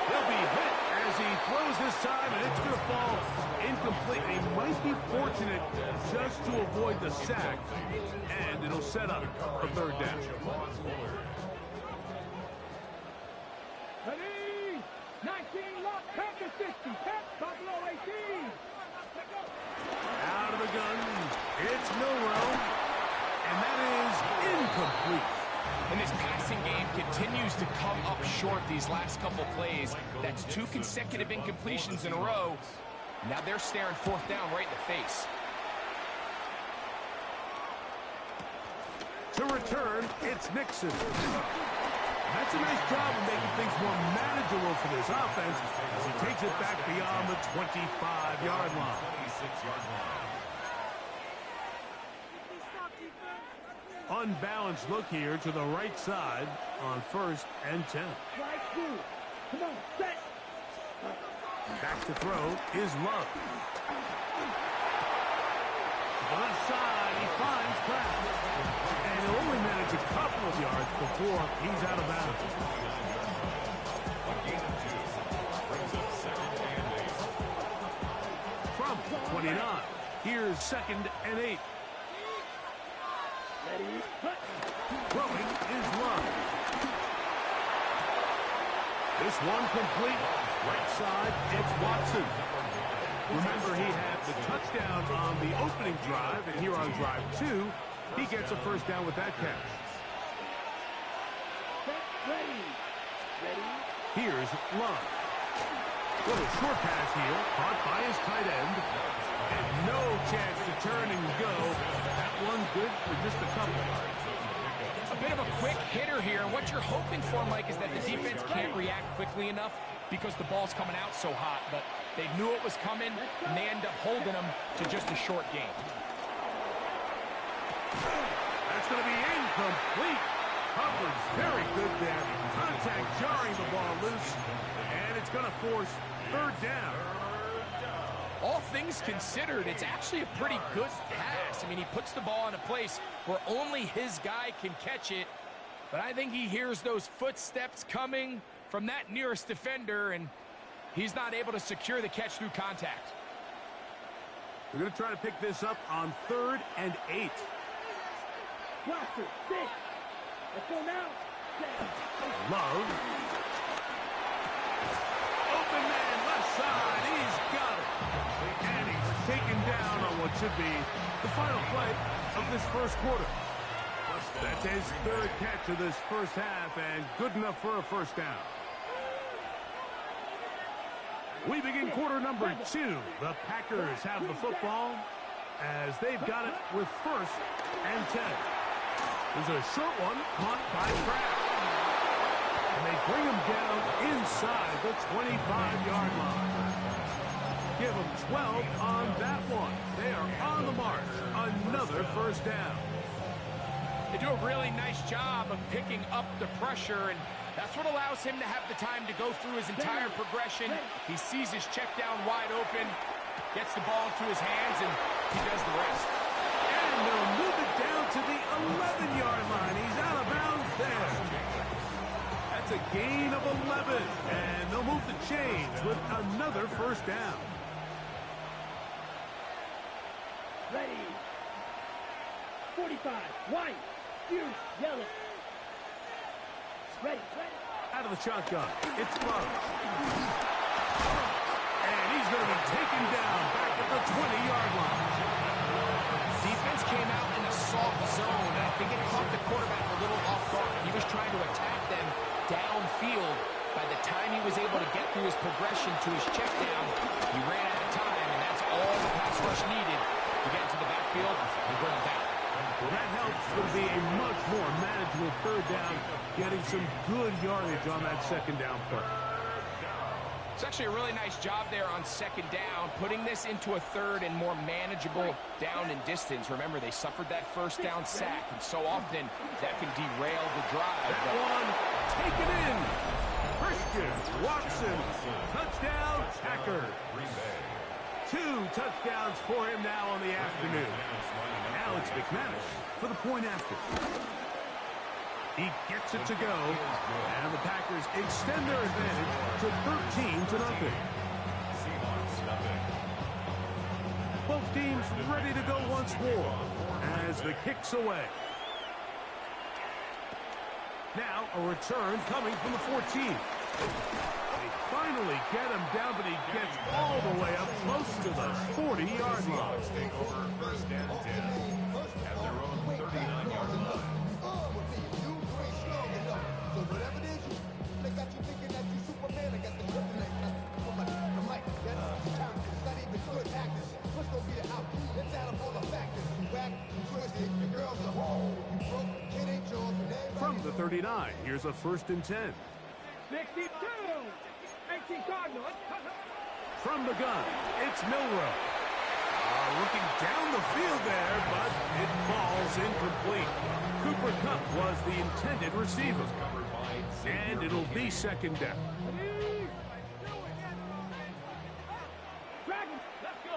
He'll be hit as he throws this time, and it's going to fall incomplete. He might be fortunate just to avoid the sack, and it'll set up a third down. Ready? 19, lock, Panther 60, tap, Buffalo 18. Out of the gun, it's Milrow, and that is incomplete. And this passing game continues to come up short these last couple plays. That's 2 consecutive incompletions in a row. Now they're staring fourth down right in the face. To return, it's Nixon. That's a nice job of making things more manageable for this offense as he takes it back beyond the 25-yard line. 26-yard line. Unbalanced look here to the right side on 1st and 10. Right through. Come on, set. Back to throw is Love. To the left side, he finds Kraft. And he'll only manage a couple of yards before he's out of bounds. A gain of 2 brings up 2nd and 8. From 29, here's 2nd and 8. Ready, cut. Throwing is Love. This one complete. Right side, it's Watson. Remember, he had the touchdown on the opening drive, and here on drive 2, he gets a first down with that catch. Set, ready. Ready. Here's Love. Little short pass here, caught by his tight end. And no chance to turn and go. That one good for just a couple. A bit of a quick hitter here. What you're hoping for, Mike, is that the defense can't react quickly enough because the ball's coming out so hot. But they knew it was coming, and they end up holding them to just a short game. That's going to be incomplete. Hubbard's very good there. Contact jarring the ball loose. And it's going to force third down. All things considered, it's actually a pretty good pass. I mean, he puts the ball in a place where only his guy can catch it. But I think he hears those footsteps coming from that nearest defender, and he's not able to secure the catch through contact. They're going to try to pick this up on 3rd and 8. Roster, 6. Let's go now. Love. Open man, left side. He's got it. And he's taken down on what should be the final play of this first quarter. That's his 3rd catch of this first half, and good enough for a first down. We begin quarter number 2. The Packers have the football as they've got it with 1st and 10. There's a short one caught by Kraft. And they bring him down inside the 25-yard line. Give them 12 on that one. They are on the march. Another first down. They do a really nice job of picking up the pressure, and that's what allows him to have the time to go through his entire progression. He sees his check down wide open, gets the ball into his hands, and he does the rest. And they'll move it down to the 11-yard line. He's out of bounds there. That's a gain of 11, and they'll move the chains with another first down. Ready. 45. White. Blue. Yellow. Ready. Ready. Out of the shotgun, it's Love. And he's going to be taken down back at the 20-yard line. Defense came out in a soft zone, and I think it caught the quarterback a little off guard. He was trying to attack them downfield, By the time he was able to get through his progression to his check down, he ran out of time, and that's all the pass rush needed to get into the backfield and bring him down. Well, that helps to be a much more manageable third down, getting some good yardage on that second down play. It's actually a really nice job there on second down, putting this into a third and more manageable down and distance. Remember, they suffered that first down sack, and so often that can derail the drive. That one taken in. Christian Watson, touchdown, Packers. 2 touchdowns for him now on the afternoon. Alex McManus for the point after. He gets it to go, and the Packers extend their advantage to 13-0. Both teams ready to go once more as the kick's away. Now a return coming from the 14. They finally get him down, but he gets all the way up close to the 40-yard line. Take over first and 10 at their own 39-yard line. From the 39, here's a 1st and 10. 62. 18 Cardinals. From the gun, it's Milroe. Looking down the field there, but it falls incomplete. Cooper Kupp was the intended receiver. And it'll be 2nd down. Dragons, let's go.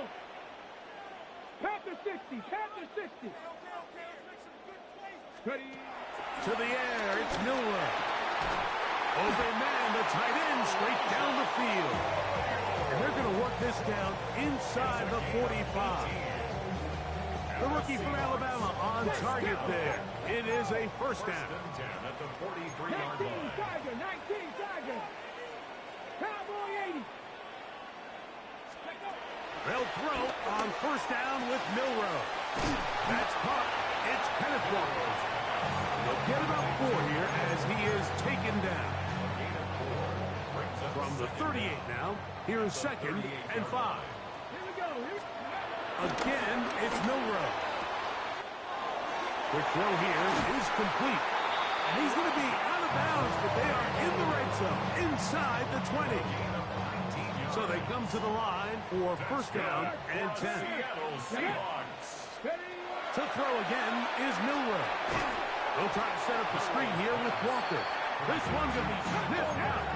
Panther 60. Panther 60. Ready. To the air, it's Milroe. Open man, the tight end, straight down the field. And they're going to work this down inside the 45. The rookie from Alabama on target there. It is a 1st down. At the 43-yard 19 line. Tiger. 19 Tiger. Cowboy 80. They'll throw on 1st down with Milroe. That's caught. It's Kenneth Walker. They'll get about 4 here as he is taken down. From the 38 now, here's 2nd and 5. Here we go. Again, it's Milroe. Quick throw here is complete. And he's going to be out of bounds, but they are in the red zone, inside the 20. So they come to the line for 1st down and 10. To throw again is Milroe. They'll try to set up the screen here with Walker. This one's going to be sniffed out.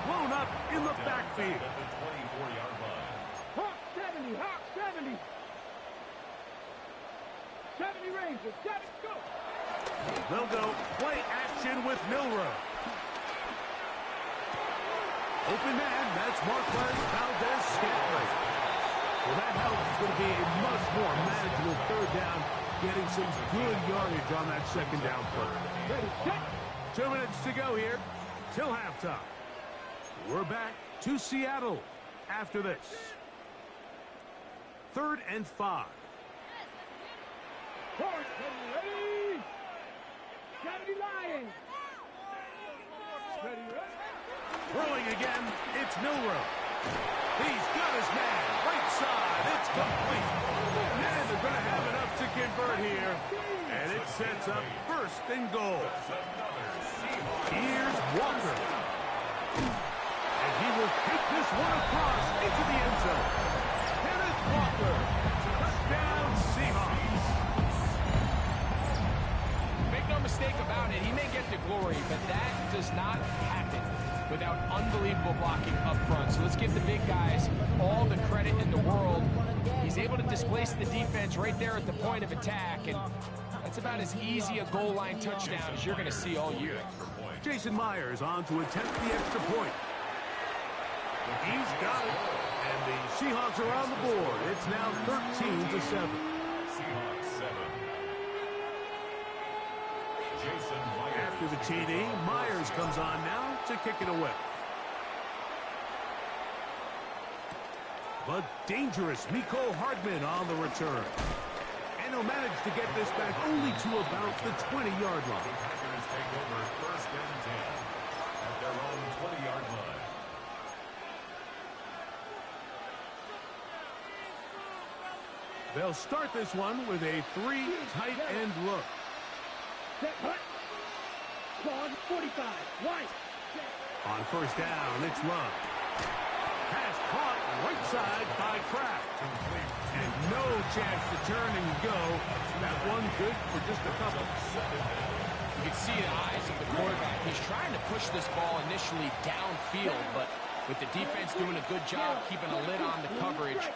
Blown up in the backfield. At the 24-yard line. Hawk 70. Hawk 70. 70 Rangers. 70. Go. They'll go play action with Milroe. Open man, that's Marquez Valdez-Scantling. Well, that helps. It's going to be a much more manageable 3rd down, getting some good yardage on that 2nd down play. Ready, set. 2 minutes to go here till halftime. We're back to Seattle after this. 3rd and 5. Horse, ready. 70 Lions. Ready, ready. Throwing again, it's Milroe. He's got his man, right side, it's complete. And they're going to have enough to convert here. And it sets up 1st and goal. Here's Walker. And he will take this one across into the end zone. Kenneth Walker, touchdown Seahawks. Make no mistake about it, he may get the glory, but that does not happen without unbelievable blocking up front. So let's give the big guys all the credit in the world. He's able to displace the defense right there at the point of attack, and that's about as easy a goal line touchdown as you're going to see all year. Jason Myers on to attempt the extra point. He's got it, and the Seahawks are on the board. It's now 13-7. Seahawks 7. Jason Myers. After the TD, Myers comes on now to kick it away. But dangerous Mecole Hardman on the return. And he'll manage to get this back only to about the 20-yard line. Packers take over 1st and 10 at their own 20-yard line. They'll start this one with a 3 tight end look. Set, hut. Squad 45. Right. On first down, it's Love. Pass caught right side by Kraft. And no chance to turn and go. That one good for just a couple. You can see the eyes of the quarterback. He's trying to push this ball initially downfield, but with the defense doing a good job keeping a lid on the coverage,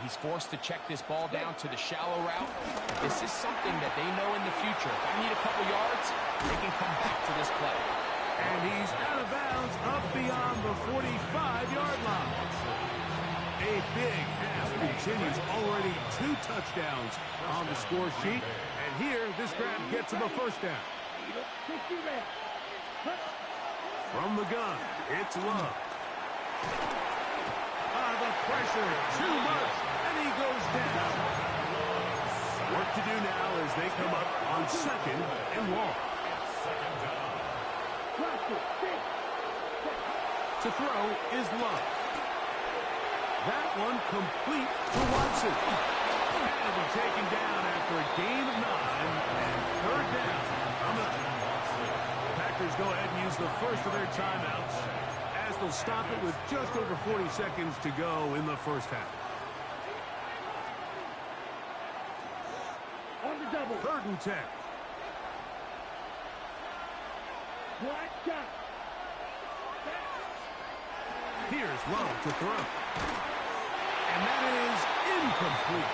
he's forced to check this ball down to the shallow route. This is something that they know in the future. If I need a couple yards, they can come back to this play. And he's out of bounds up beyond the 45-yard line. A big half continues. Already 2 touchdowns on the score sheet. And here, this grab gets him a first down. From the gun, it's Love. The pressure, too much, and he goes down. Work to do now as they come up on 2nd and long. To throw is Love. That one complete to Watson. And it'll be taken down after a gain of 9 and 3rd down. Packers go ahead and use the first of their timeouts as they'll stop it with just over 40 seconds to go in the first half. On the double. 3rd and 10. Black shot. Here's Love to throw. And that is incomplete.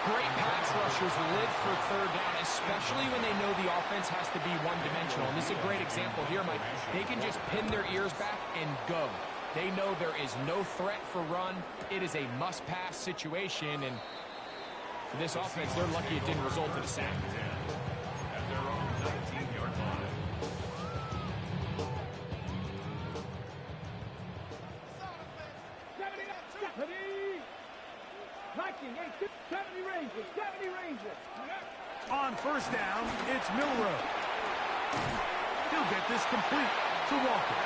Great pass rushers live for 3rd down, especially when they know the offense has to be one-dimensional. And this is a great example here, Mike. They can just pin their ears back and go. They know there is no threat for run. It is a must-pass situation, and for this offense, they're lucky it didn't result in a sack. At their own 19-yard line. On first down, it's Milroe. He'll get this complete to Walker.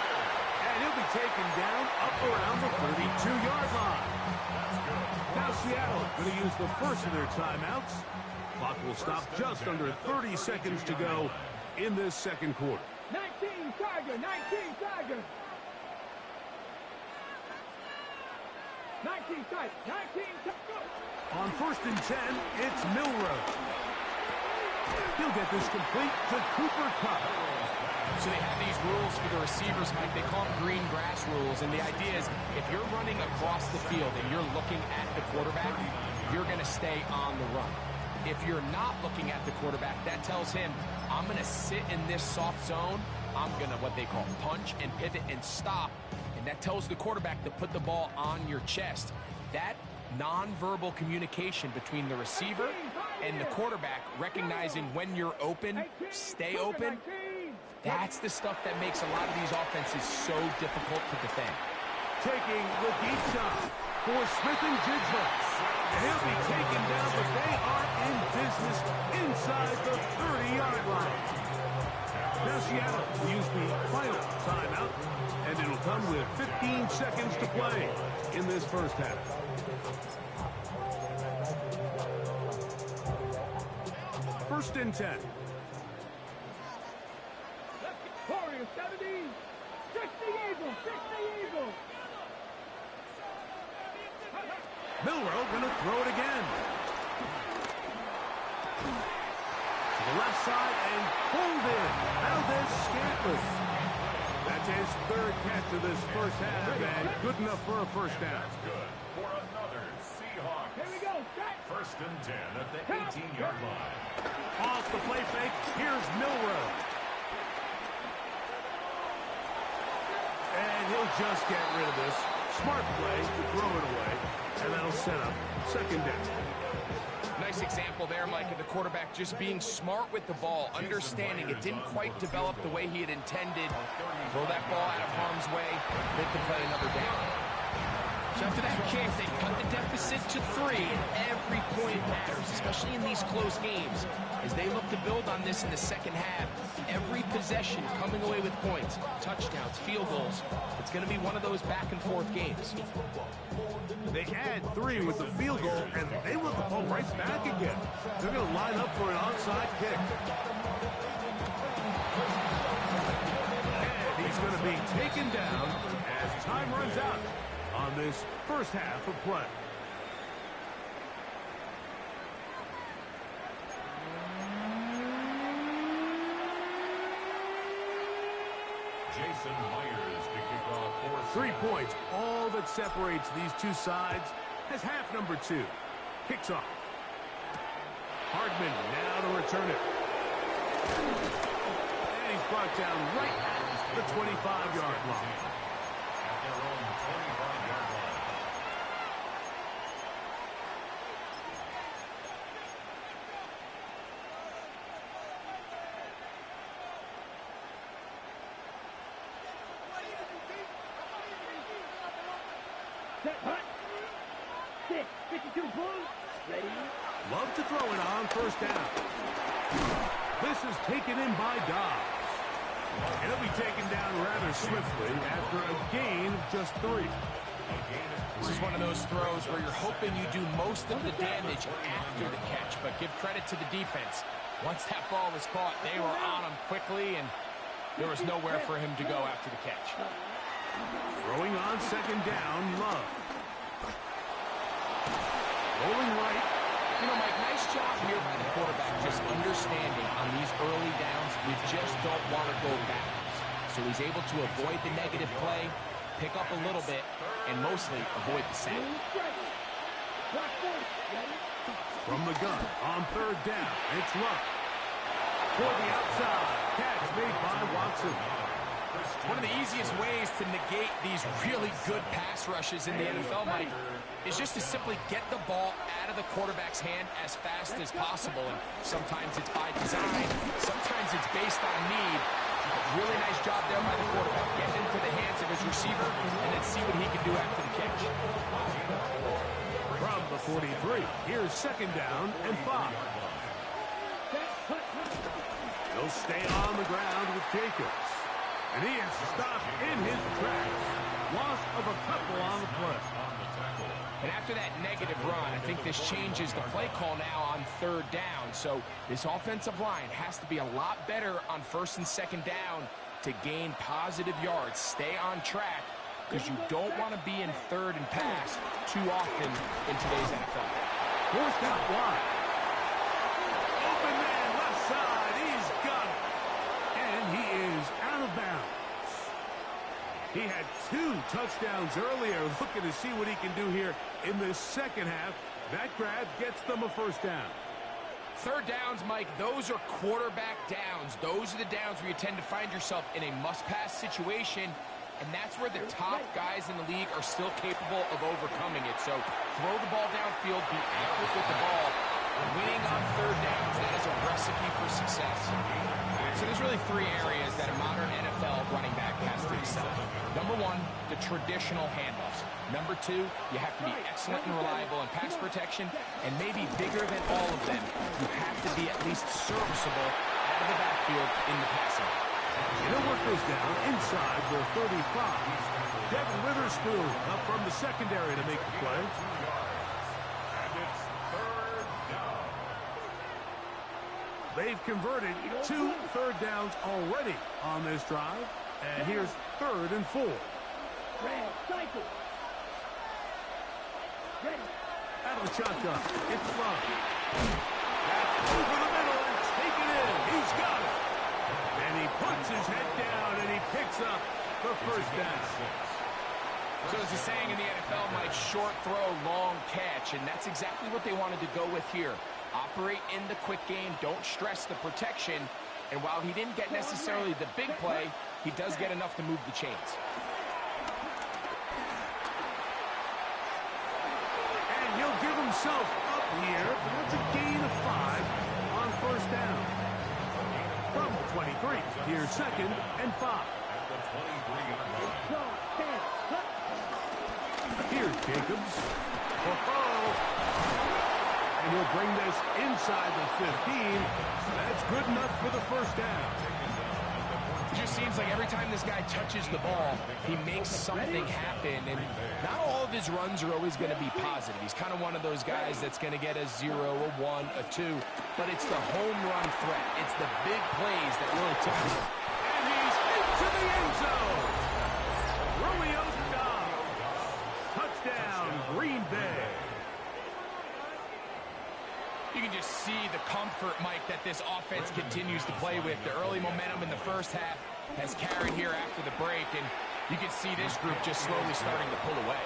And he'll be taken down up around the 32-yard line. Now Seattle going to use the first of their timeouts. Clock will stop just under 30 seconds to go in this 2nd quarter. 19 Tiger, 19 Tiger. 19 tight, 19 Tiger. On 1st and 10, it's Milroe. He'll get this complete to Cooper Kupp. So they have these rules for the receivers, Mike. They call them green grass rules. And the idea is if you're running across the field and you're looking at the quarterback, you're going to stay on the run. If you're not looking at the quarterback, that tells him, I'm going to sit in this soft zone. I'm going to what they call punch and pivot and stop. And that tells the quarterback to put the ball on your chest. That nonverbal communication between the receiver and the quarterback, recognizing when you're open, stay open, that's the stuff that makes a lot of these offenses so difficult to defend. Taking the deep shot for Smith-Njigba. And he'll be taken down, but they are in business inside the 30-yard line. Now Seattle will use the final timeout, and it'll come with 15 seconds to play in this first half. First and 10. Warriors 70. 60 Eagles, 60 Eagles. Milroe going to throw it again. To the left side and pulled in. Valdez-Scantling. That's his 3rd catch of this first half, and good enough for a first down. Good for another Seahawks. Here we go, set. 1st and 10 at the 18-yard line. Off the play fake, here's Milroe. And he'll just get rid of this. Smart play to throw it away, and that'll set up 2nd down. Nice example there, Mike, of the quarterback just being smart with the ball, understanding it didn't quite develop the way he had intended. Throw that ball out of harm's way, make the play another down. So after that kick. They cut the deficit to 3, and every point matters, especially in these close games. As they look to build on this in the second half, every possession coming away with points, touchdowns, field goals. It's going to be one of those back-and-forth games. They add 3 with the field goal, and they want the ball right back again. They're going to line up for an onside kick. And he's going to be taken down as time runs out on this first half of play. Jason Myers to kick off 3 points, all that separates these two sides as half number 2 kicks off. Hardman now to return it. And he's brought down right at the 25-yard line. at their own 25-yard line. Set, hut. 6, 52 Bulls. Ready? Love to throw it on first down. This is taken in by Dobbs. And he'll be taken down rather swiftly after a gain of just 3. This is one of those throws where you're hoping you do most of the damage after the catch, but give credit to the defense. Once that ball was caught, they were on him quickly, and there was nowhere for him to go after the catch. Throwing on second down, Love. Rolling right. You know, Mike, nice job here by the quarterback just understanding on these early downs, you just don't want to go backwards. So he's able to avoid the negative play, pick up a little bit, and mostly avoid the sack. From the gun on third down, it's Love. For the outside, catch made by Watson. One of the easiest ways to negate these really good pass rushes in the NFL, Mike, is just to simply get the ball out of the quarterback's hand as fast as possible. And sometimes it's by design, sometimes it's based on need. Really nice job there by the quarterback, getting into the hands of his receiver and then see what he can do after the catch. From the 43, here's second down and 5. He'll stay on the ground with Jacobs. And he is stopped in his tracks. Loss of a couple on the play. And after that negative run, I think this changes the play call now on third down. So this offensive line has to be a lot better on first and second down to gain positive yards. Stay on track because you don't want to be in third and pass too often in today's NFL. Forced out wide. Open man left side. He's got it. And he is out of bounds. He had 2 touchdowns earlier, looking to see what he can do here in the second half. That grab gets them a first down. Third downs, Mike, those are quarterback downs. Those are the downs where you tend to find yourself in a must-pass situation, and that's where the top guys in the league are still capable of overcoming it. So throw the ball downfield, be accurate with the ball. Winning on third downs, that is a recipe for success. So there's really 3 areas that a modern NFL running back has to excel. Number 1, the traditional handoffs. Number 2, you have to be excellent and reliable in pass protection. And maybe bigger than all of them, you have to be at least serviceable out of the backfield in the passing. He'll work this down inside the 35. Devin Witherspoon up from the secondary to make the play. And it's third down. They've converted 2 third downs already on this drive. And here's third and 4. Cycle. Ready. Out of the shotgun, it's Love. That's over the middle and taken in. He's got it. And he puts his head down and he picks up the first down. So as a saying in the NFL, Mike, short throw, long catch, and that's exactly what they wanted to go with here. Operate in the quick game, don't stress the protection, and while he didn't get necessarily the big play, he does get enough to move the chains. And he'll give himself up here, but that's a gain of 5 on first down. From the 23, here's second and 5. At the 23-yard line. Here's Jacobs. And he'll bring this inside the 15. That's good enough for the first down. It just seems like every time this guy touches the ball, he makes something happen. And not all of his runs are always going to be positive. He's kind of one of those guys that's going to get a 0, a 1, a 2. But it's the home run threat. It's the big plays that really tip him. And he's into the end zone. Romeo Doubs. Touchdown, Green Bay. You can just see the comfort, Mike, that this offense continues to play with. The early momentum in the first half has carried here after the break, and you can see this group just slowly starting to pull away.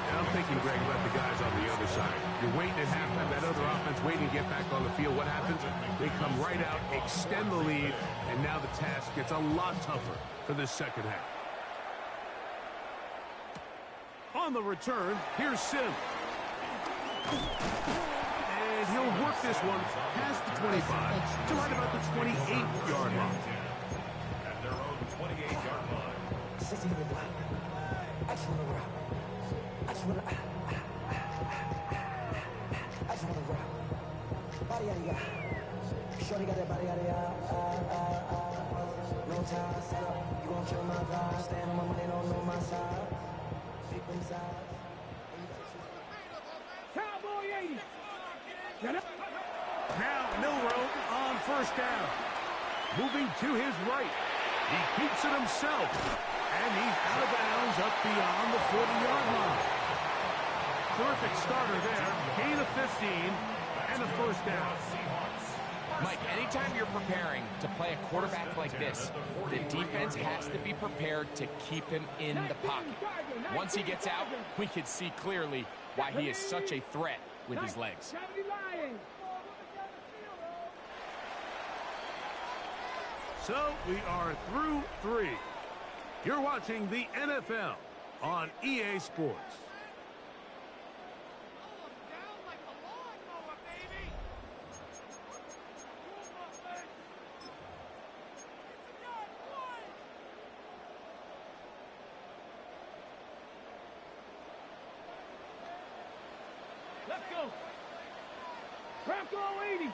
Now I'm thinking, Greg, about the guys on the other side. You're waiting at halftime, that other offense waiting to get back on the field. What happens? They come right out, extend the lead, and now the task gets a lot tougher for this second half. On the return, here's Sim. And he'll work this one past the 25 to right about the 28-yard line. At their own 28-yard line. Shorty got that body out of no time, set up. You gon' kill my vibe. Stand on my money, don't know my side. Deep inside. Cowboy 80. Now Milroe on first down. Moving to his right. He keeps it himself. And he's out of bounds up beyond the 40-yard line. Terrific starter there. Gain of 15 and a first down. Mike, anytime you're preparing to play a quarterback like this, the defense has to be prepared to keep him in the pocket. Once he gets out, we can see clearly why he is such a threat with his legs. So we are through 3. You're watching the NFL on EA Sports. Let's go. Bronco 80.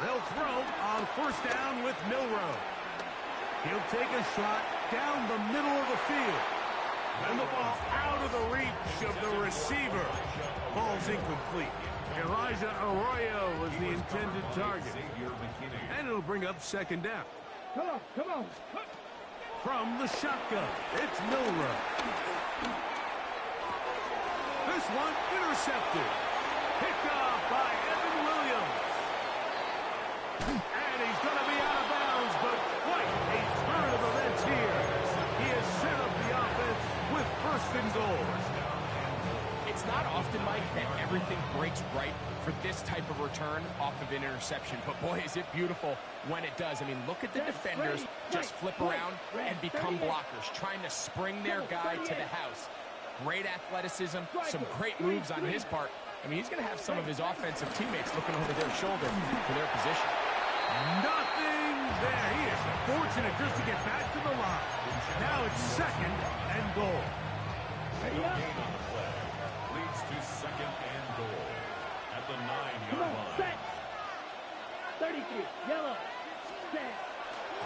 They'll throw on first down with Milroe. He'll take a shot down the middle of the field. And the ball out of the reach of the receiver. Falls incomplete. Elijah Arroyo was the intended target. And it'll bring up second down. Come on, come on. From the shotgun, it's Milroe. This one intercepted. Picked off by Evan Williams. And he's going to be out of bounds, but quite a turn of events here. He has set up the offense with first and goal. It's not often, Mike, that everything breaks right for this type of return off of an interception. But boy, is it beautiful when it does. I mean, look at the defenders just flip around and become blockers, trying to spring their guy to the house. Great athleticism, some great moves on his part. I mean, he's going to have some of his offensive teammates looking over their shoulder for their position. Nothing there. He is fortunate just to get back to the line. Now it's second and goal. Leads to second and goal at the 9-yard line. Set. 33. Yellow. Set.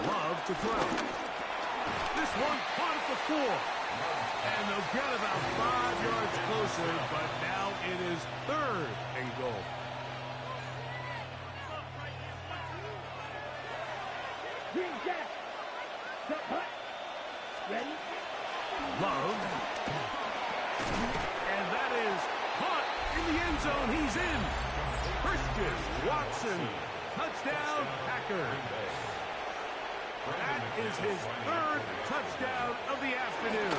Love to throw. This one caught at the 4. And they'll get about 5 yards closer, but now it is third and goal. Green Jack. Cut, hut. Ready? Love. And that is caught in the end zone. He's in. Christian Watson. Touchdown, Packers. That is his third touchdown of the afternoon.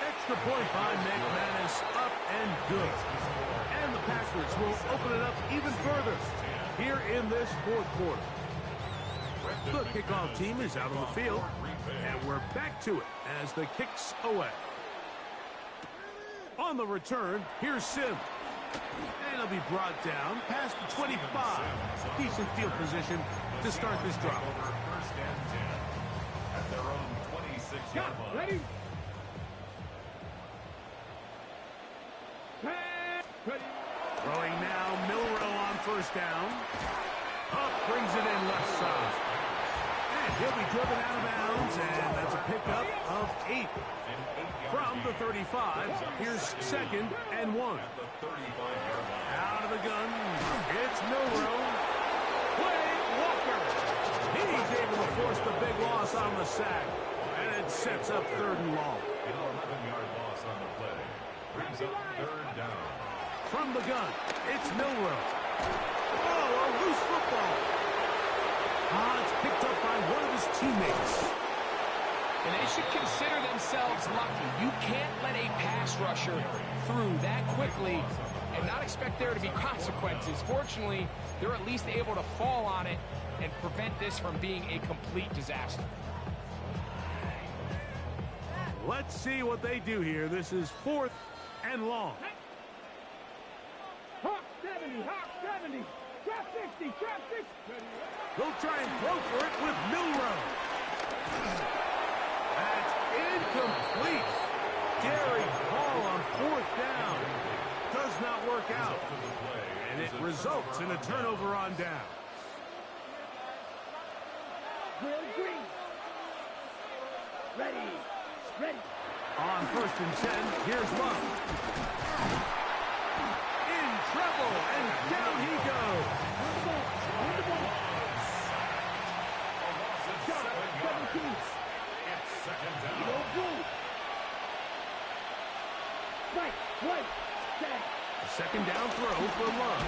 Extra point by McManus, up and good. And the Packers will open it up even further here in this fourth quarter. The kickoff team is out on the field, and we're back to it as the kick's away. On the return, here's Sim. And he'll be brought down past the 25. Decent field position to start this drive. Over first and 10 at their own 26-yard line. Ready? Pass. Ready. Throwing now, Milrow on first down. Up, brings it in left side. And he'll be driven out of bounds, and that's a pickup of 8. From the 35, here's 2nd and 1. Out of the gun, it's Milrow. Quay Walker. He's able to force the big loss on the sack, and it sets up 3rd and long. An 11-yard loss on the play. Brings up 3rd down. From the gun, it's Milrow. Oh, a loose football. It's picked up by one of his teammates. And they should consider themselves lucky. You can't let a pass rusher through that quickly and not expect there to be consequences. Fortunately, they're at least able to fall on it and prevent this from being a complete disaster. Let's see what they do here. This is 4th and long. Hawk 70, Hawk 70. Trap 60, trap 60. They'll try and throw for it with Milrow. That's incomplete. Gary Hall on 4th down. Does not work out. And it results in a turnover on downs. Will Green. Ready. Ready. On 1st and 10, here's Love. In trouble, and down he goes. Second down throw for Love.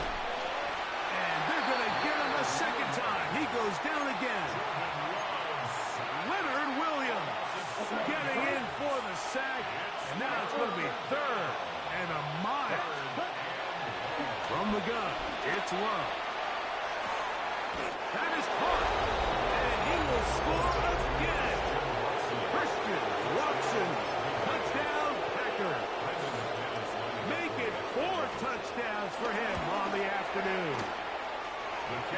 And they're going to get him a second time. He goes down again. Leonard Williams getting in for the sack. And now it's going to be 3rd and a mile. From the gun, it's Love. That is caught. And he will score again. Christian Watson. Touchdown, Packers. Make it 4 touchdowns for him on the afternoon.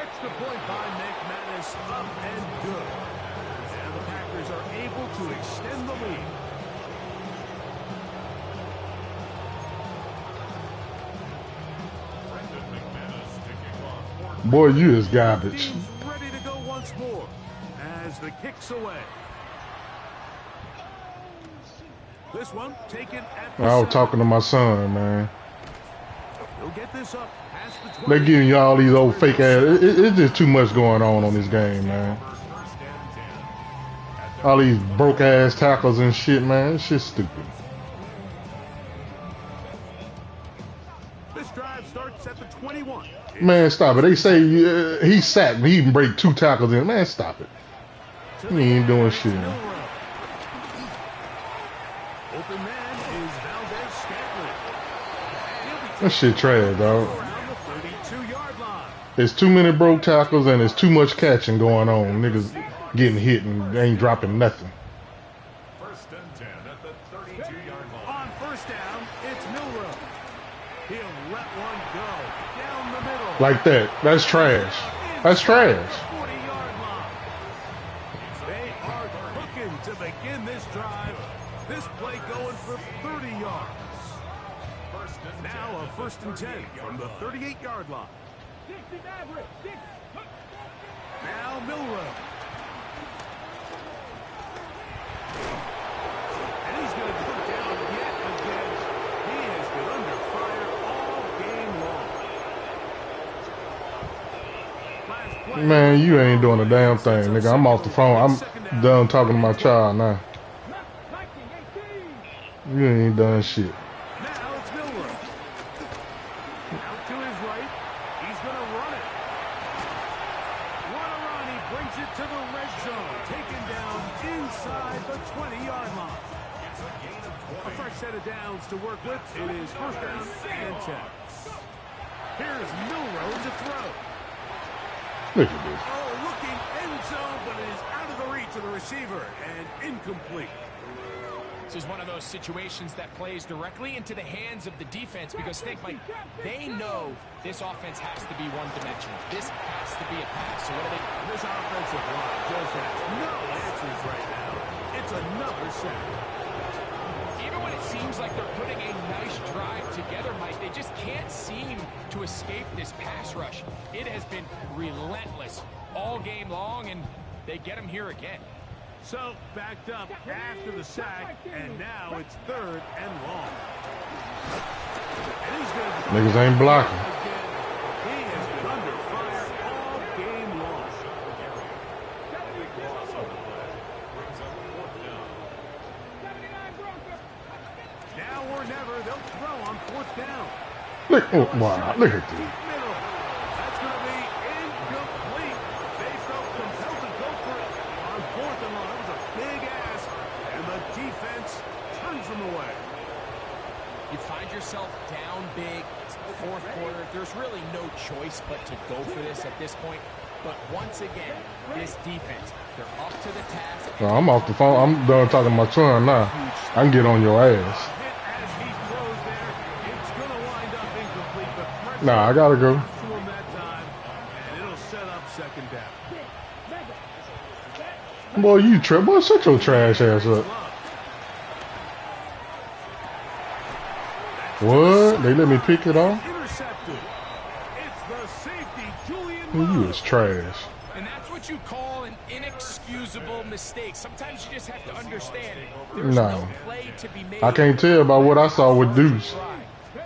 Extra point by McManus, up and good. And the Packers are able to extend the lead. Boy, you is garbage. Team's ready to go once more as the kick's away. This one taken at the I was side. talking to my son, man. He'll get this up past the 20. They giving you all these old fake ass. It's just too much going on this game, man. All these broke ass tackles and shit, man. It's shit stupid. This drive starts at the 21. Man, stop it. They say he sacked me. He even break 2 tackles in. Man, stop it. He ain't doing shit. Open man is Valdez Scantling. That shit trash, dog. Around the 32-yard line. There's too many broke tackles and there's too much catching going on. Niggas getting hit and they ain't dropping nothing. 1st and 10 at the 32-yard line. On 1st down, it's Milrow. He'll let one go down the middle. Like that. That's trash. That's trash. 40-yard line. They are cooking to begin this drive. This play going for 30 yards. Now a 1st and 10 from the 38-yard line. 60 average. 6. Now Milrow. And he's going to put down yet again. He has been under fire all game long. Last play. Man, you ain't doing a damn thing, nigga. I'm off the phone. I'm done talking to my child now. 19, 18. You ain't done shit. Now it's Milrow. Out to his right. He's going to run it. What a run. He brings it to the red zone. Taken down inside the 20-yard line. A fresh set of downs to work with. It is 1st down and 10. Here's Milrow to throw. Look at this. Oh, looking end zone, but it is out of the reach of the receiver and incomplete. This is one of those situations that plays directly into the hands of the defense because think, Mike, they know this offense has to be one-dimensional. This has to be a pass. So what do they? This offensive line just has no answers right now. It's another sack. Even when it seems like they're putting a nice drive together, Mike, they just can't seem to escape this pass rush. It has been relentless all game long, and they get them here again. So, backed up after the sack, and now it's 3rd and long. And he's going to... Niggas ain't blocking. He has been under fire all game long. Now or never, they'll throw on 4th down. Look, oh, wow, look at this. Middle. That's going to be incomplete. They felt compelled to go for it on 4th and long. That was a big ask, and the defense turns them away. You find yourself down big. It's the 4th quarter. There's really no choice but to go for this at this point. But once again, this defense, they're up to the task. Well, I'm off the phone. I'm done talking to my son now. I can get on your ass. As he throws there, it's going to wind up incomplete. The pressure Nah, I gotta go. to him that time, and it'll set up 2nd down. Boy, you trip. Boy, shut your trash ass up. What? They let me pick it off? Intercepted. It's the safety, Julian You Love. is trash. And that's what you call an inexcusable mistake. Sometimes you just have to understand there's no play to be made. I can't tell by what I saw with Deuce.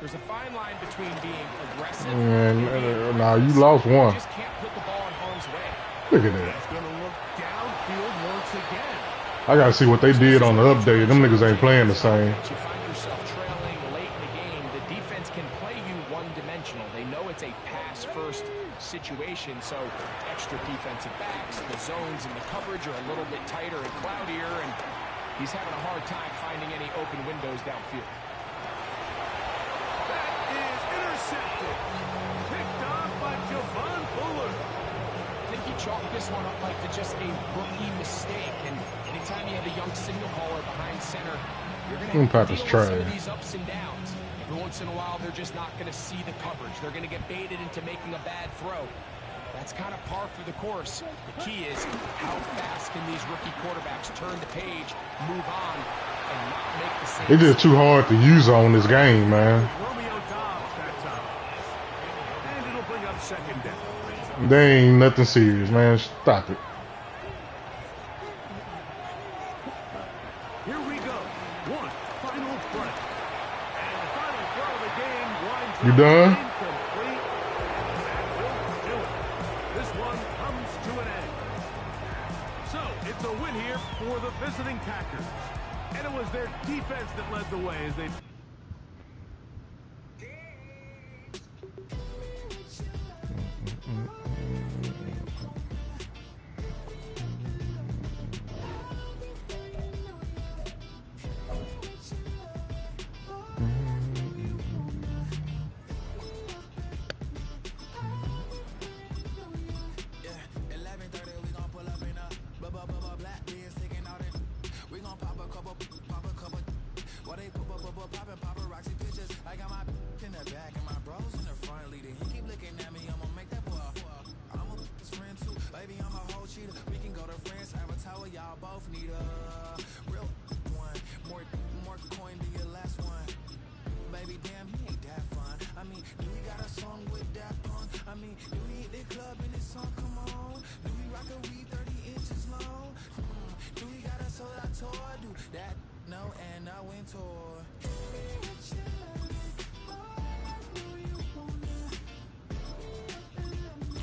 There's a fine line between being aggressive And nah, you lost one. just can't put the ball in harm's way. Look at that. It's going to look downfield once again. I gotta see what they did on the update. Them niggas ain't playing the same. If you find yourself trailing late in the game, the defense can play you one-dimensional. They know it's a pass-first situation, so extra defensive backs, the zones and the coverage are a little bit tighter and cloudier, and he's having a hard time finding any open windows downfield. That is intercepted. Picked off by Javon Bullard. I think he chalked this one up like to just a rookie mistake, and anytime you have a young signal caller behind center, you're going to have to deal with some of these ups and downs. Every once in a while, they're just not going to see the coverage. They're going to get baited into making a bad throw. That's kind of par for the course. The key is how fast can these rookie quarterbacks turn the page, move on, and not make the same. It's just too hard to use on this game, man. Romeo Dobbs that time. And it'll bring up 2nd down. They ain't nothing serious, man. Stop it. Here we go. One final play. And the final throw of the game winds You up done? incomplete. That will do it. This one comes to an end. So, it's a win here for the visiting Packers. And it was their defense that led the way as they...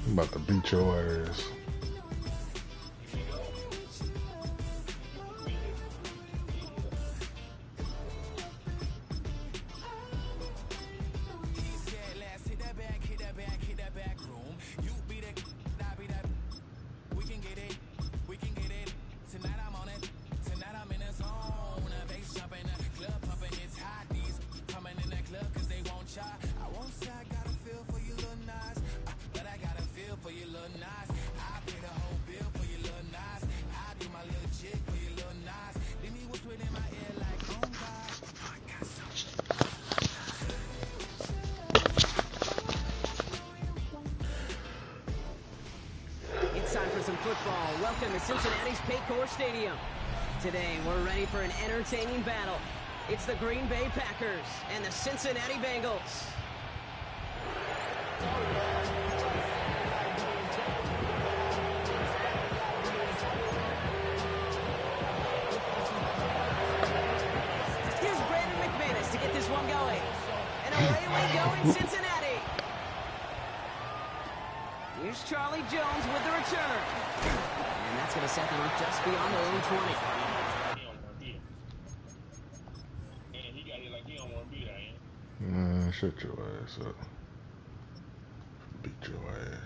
I'm about to beat your ass. some football. Welcome to Cincinnati's Paycor Stadium. Today, we're ready for an entertaining battle. It's the Green Bay Packers and the Cincinnati Bengals. Here's Brandon McManus to get this one going. And away we go in Cincinnati. Here's Charlie Jones with the return. And that's going to set them up just beyond their own 20. Man, shut your ass up. Beat your ass.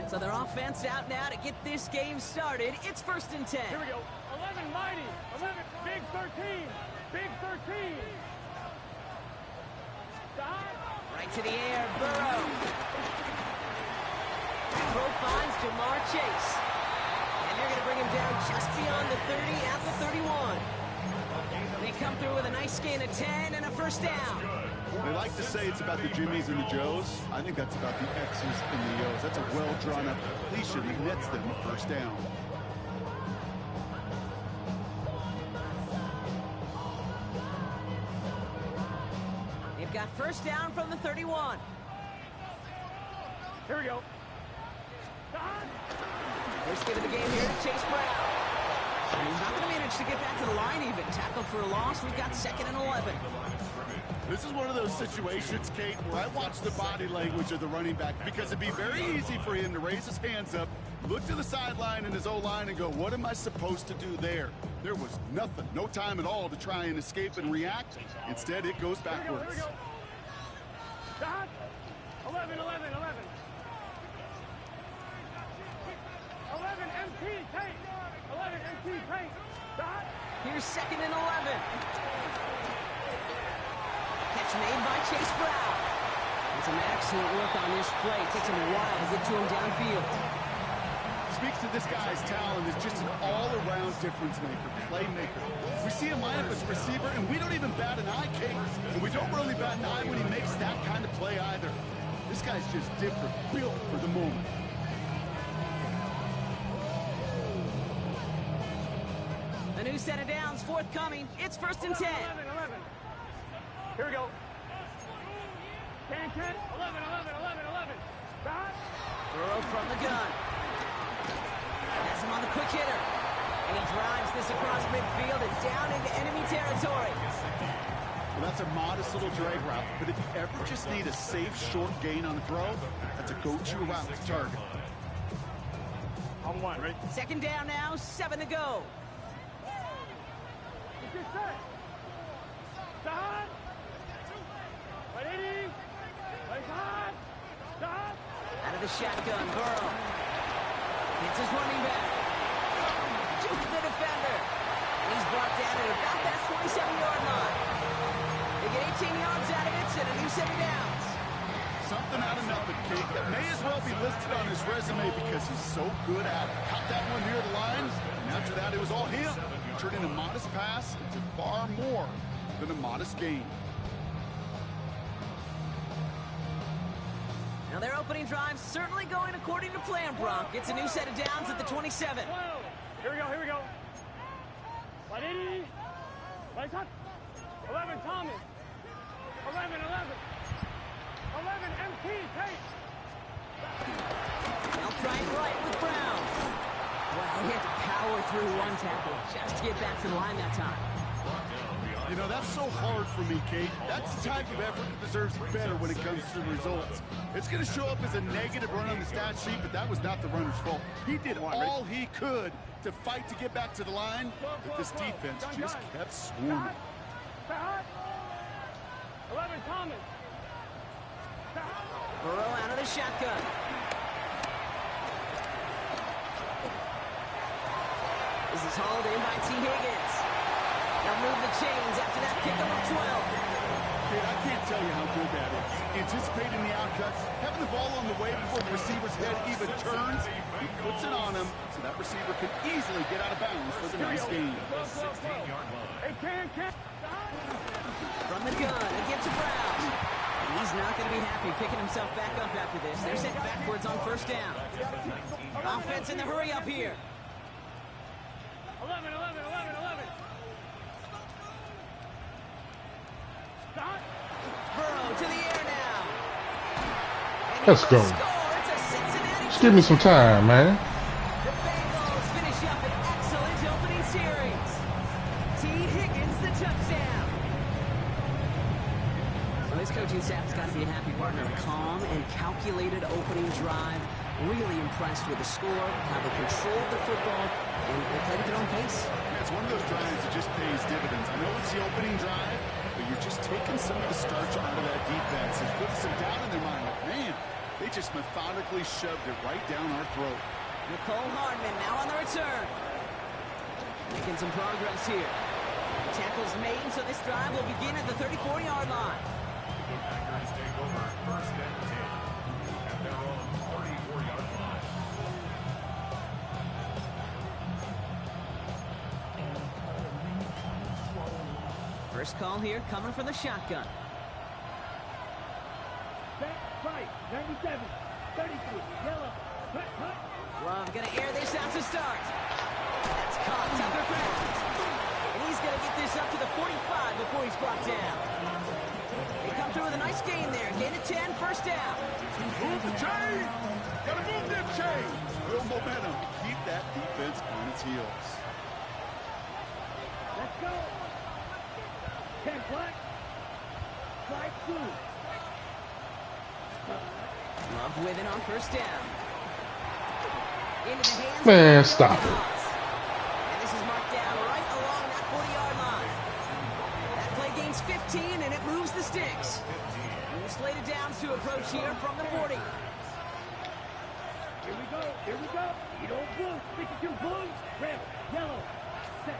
So their offense out now to get this game started. It's 1st and 10. Here we go. 11 mighty. 11 big 13. Big 13. Stop. Right to the air, Burrow. Throw finds Jamar Chase. And they're going to bring him down just beyond the 30 at the 31. They come through with a nice gain of 10 and a first down. They like to say it's about the Jimmies and the Joes. I think that's about the X's and the O's. That's a well-drawn-up completion that nets them a first down. They've got first down from the 31. Here we go. First give of the game here to Chase Brown. And he's not going to manage to get back to the line even. Tackle for a loss. We've got 2nd and 11. This is one of those situations, Kate, where I watch the body language of the running back because it'd be very easy for him to raise his hands up, look to the sideline and his O-line and go, what am I supposed to do there? There was nothing, no time at all to try and escape and react. Instead, it goes backwards. Here we go. Dot. 11, 11, 11. 11 MT, Tate. 11 MT, Tate. Dot. Here's 2nd and 11. Catch made by Chase Brown. And some excellent work on this play. It takes him a while to get to him downfield. Speaks to this guy's talent as just an all-around difference maker, playmaker. We see him line up as a receiver, and we don't even bat an eye, Kate. And we don't really bat an eye when he makes that kind of play either. This guy's just different, built for the moment. A new set of downs forthcoming. It's 1st and 10. 11, 11. Here we go. 10, 10, 11, 11, 11, 11. Dot. Burrow from the gun. Has him on the quick hitter. And he drives this across midfield and down into enemy territory. Well, that's a modest little drag route, but if you ever just need a safe, short gain on the throw, that's a go-to route to target. on one. Ready? Second down now, 7 to go. Get your set. Stop. Ready? Place hot. Stop. Out of the shotgun, Burrow. Hits his running back. Juke the defender. And he's brought down at about that 27-yard line. They get 18 yards out of it and a new set of downs. Something out of nothing, Kate. That may as well be listed on his resume because he's so good at it. Caught that one near the line, and after that, it was all him. Turning a modest pass into far more than a modest gain. Now their opening drive's certainly going according to plan, Bronk. It's a new set of downs at the 27. Here we go, here we go. Ready? Place hot. 11, Thomas. 11. 11, MT, Tate. Now trying right with Brown. Well, he had to power through one tackle just to get back to the line that time. You know, that's so hard for me, Kate. That's the type of effort that deserves better when it comes to the results. It's going to show up as a negative run on the stat sheet, but that was not the runner's fault. He did all he could to fight to get back to the line, but this defense just kept swarming. 11, Thomas. Burrow out of the shotgun. This is hauled in by T. Higgins. They'll move the chains after that pickup of 12. Kate, I can't tell you how good that is. Anticipating the outcut, having the ball on the way before the receiver's head even turns, he puts it on him so that receiver can easily get out of bounds for the nice gain. From the gun, again to Brown. And he's not going to be happy picking himself back up after this. They're sent backwards on first down. Offense in the hurry up here. 11. Stop. Burrow to the air now. And Let's go. It's a Cincinnati. Just give me some time, man. The Bengals finish up an excellent opening series. T. Higgins, the touchdown. Well, this coaching staff has got to be a happy partner. A calm and calculated opening drive. Really impressed with the score, how they controlled the football, and they played at their own pace. Yeah, it's one of those drives that just pays dividends. I know it's the opening drive, but you're just taking some of the starch out of that defense and putting some doubt in their mind. Like, man, they just methodically shoved it right down our throat. Nicole Hardman now on the return. Making some progress here. The tackle's made, so this drive will begin at the 34-yard line. The Packers take over first and 10 at their own 34-yard line. First call here coming from the shotgun. Back right. 97. 33. Yellow. Hut. Love gonna air this out to start. That's caught. Tucker Craft. And he's gonna get this up to the 45 before he's brought down. They come through with a nice gain there. Gain of 10, first down. Move the chain! Gotta move that chain! Real momentum. Keep that defense on its heels. Let's go. 10 flat. Strike 2. Love with it on first down. Into the hands Man, of stop it. And this is marked down right along that 40-yard line. That play gains 15, and it moves the sticks. New slated downs to approach here from the 40. Here we go. You don't blue. 52 blue. Red. Yellow. Set.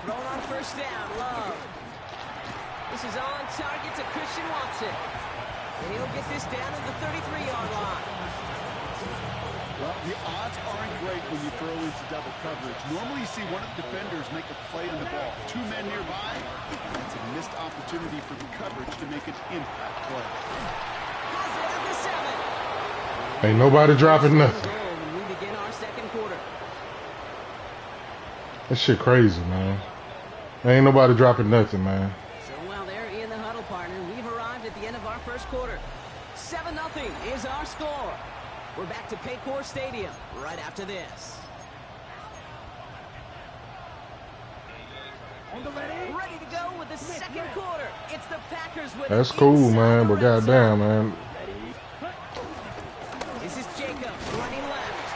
Thrown on first down, Love. This is on target to Christian Watson. And he'll get this down at the 33-yard line. Well, the odds aren't great when you throw into double coverage. Normally you see one of the defenders make a play on the ball. 2 men nearby. It's a missed opportunity for the coverage to make an impact play. Has it at the 7. Ain't nobody dropping nothing. When we begin our second quarter. That shit crazy, man. Ain't nobody dropping nothing, man. So while they're in the huddle, partner, we've arrived at the end of our first quarter. 7-0 is our score. We're back to Paycor Stadium right after this. Ready to go with the second quarter. It's the Packers with That's cool, man, but goddamn, man. This is Jacobs running left.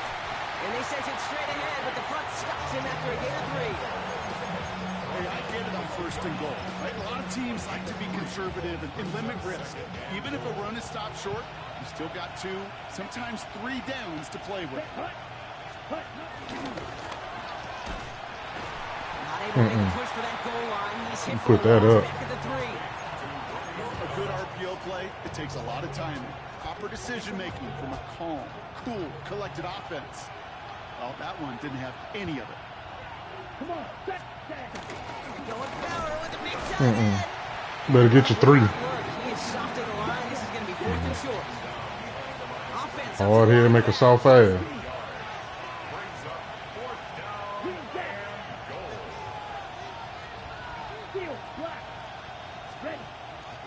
And they sends it straight ahead, but the front stops him after a gain of 3. Hey, I get it on 1st and goal. Right? A lot of teams like to be conservative and limit risk. Even if a run is stopped short, you still got 2, sometimes 3 downs to play with. Not able to make a push for that goal line. He's hit Put that up. back at the 3. A good RPO play, it takes a lot of timing. Proper decision-making from a calm, cool, collected offense. Well, that one didn't have any of it. Come on, set. Going power with a big time hit. Better get your 3. Look, he is soft to the line. This is going to be 4th and short. Offense. up Hard to here, line. make a soft ass.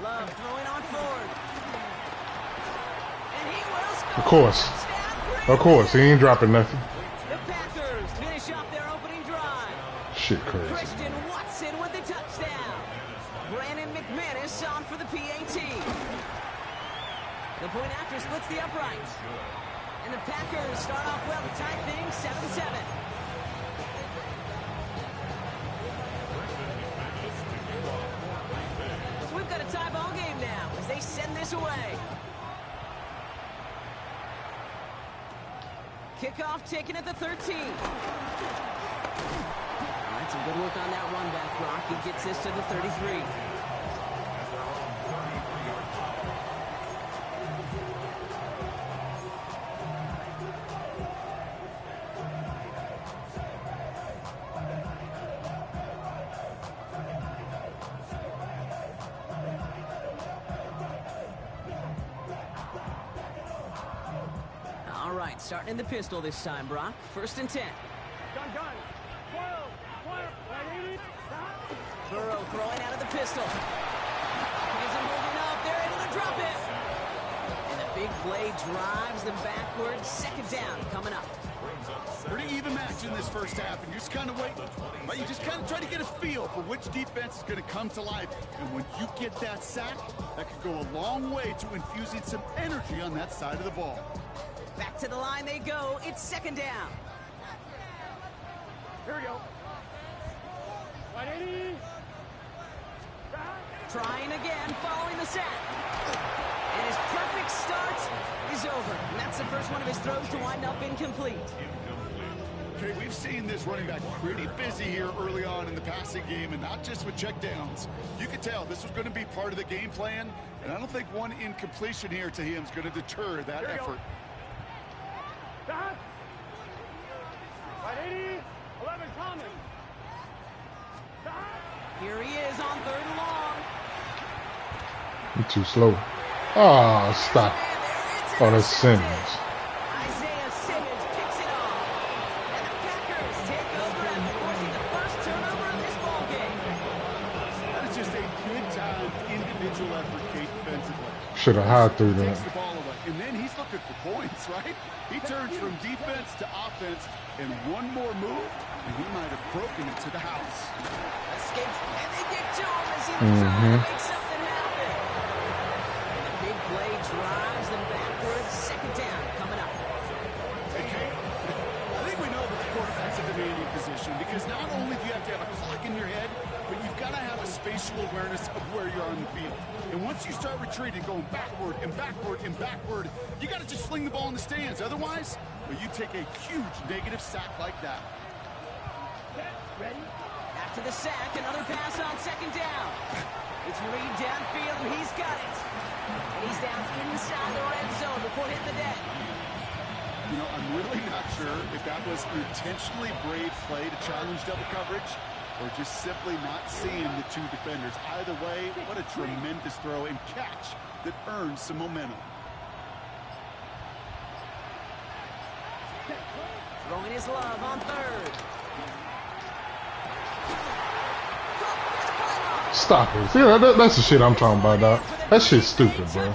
Love throwing on forward. And he will score. Of course. Of course, he ain't dropping nothing. The Packers finish off their opening drive. Shit crazy. Christian Watson with the touchdown. Brandon McManus on for the PAT. The point after splits the uprights. And the Packers start off well to tie things 7-7. So we've got a tie ball game now as they send this away. Kickoff taken at the 13. All right, some good work on that run back, Brock. He gets this to the 33. All right, starting in the pistol this time, Brock. 1st and 10. Gun. Burrow throwing out of the pistol. Isn't holding up. They're able to drop it. And the big play drives them backwards. 2nd down coming up. Pretty even match in this first half, and you're just kind of waiting. Right? You just kind of try to get a feel for which defense is going to come to life. And when you get that sack, that could go a long way to infusing some energy on that side of the ball. Back to the line they go. It's 2nd down. Here we go. 180. Trying again, following the sack. And his perfect start is over. And that's the first one of his throws to wind up incomplete. Okay, we've seen this running back pretty busy here early on in the passing game, and not just with checkdowns. You could tell this was going to be part of the game plan, and I don't think one incompletion here to him is going to deter that effort. 180. 11 Common. Here he is on 3rd and long. You're too slow. Ah, stop. Oh, that's Simmons. Isaiah Simmons picks it off. And the Packers take over after forcing the first turnover of this ballgame. That is just a big-time individual effort, Kate, defensively. Should have high through Takes that. the ball away, and then he's looking for points, right? He turns from defense to offense, and one more move, and he might have broken it to the house. Escapes, and they get to him as he looks on to make something happen. And the big play drives them backwards. 2nd down coming up. Okay. I think we know that the quarterback's a demanding position because not only do you have to have a clock in your head, but you've got to have a spatial awareness of where you're on the field. And once you start retreating, going backward and backward and backward, you got to just fling the ball in the stands. Otherwise, well, you take a huge negative sack like that. Ready? After the sack, another pass on 2nd down. It's Reed downfield, and he's got it. And he's down inside the red zone before hitting the deck. You know, I'm really not sure if that was an intentionally brave play to challenge double coverage or just simply not seeing the 2 defenders. Either way, what a tremendous throw and catch that earns some momentum. Throwing his love on 3rd. Stop it. See, that's the shit I'm talking about, dog. That shit's stupid, bro.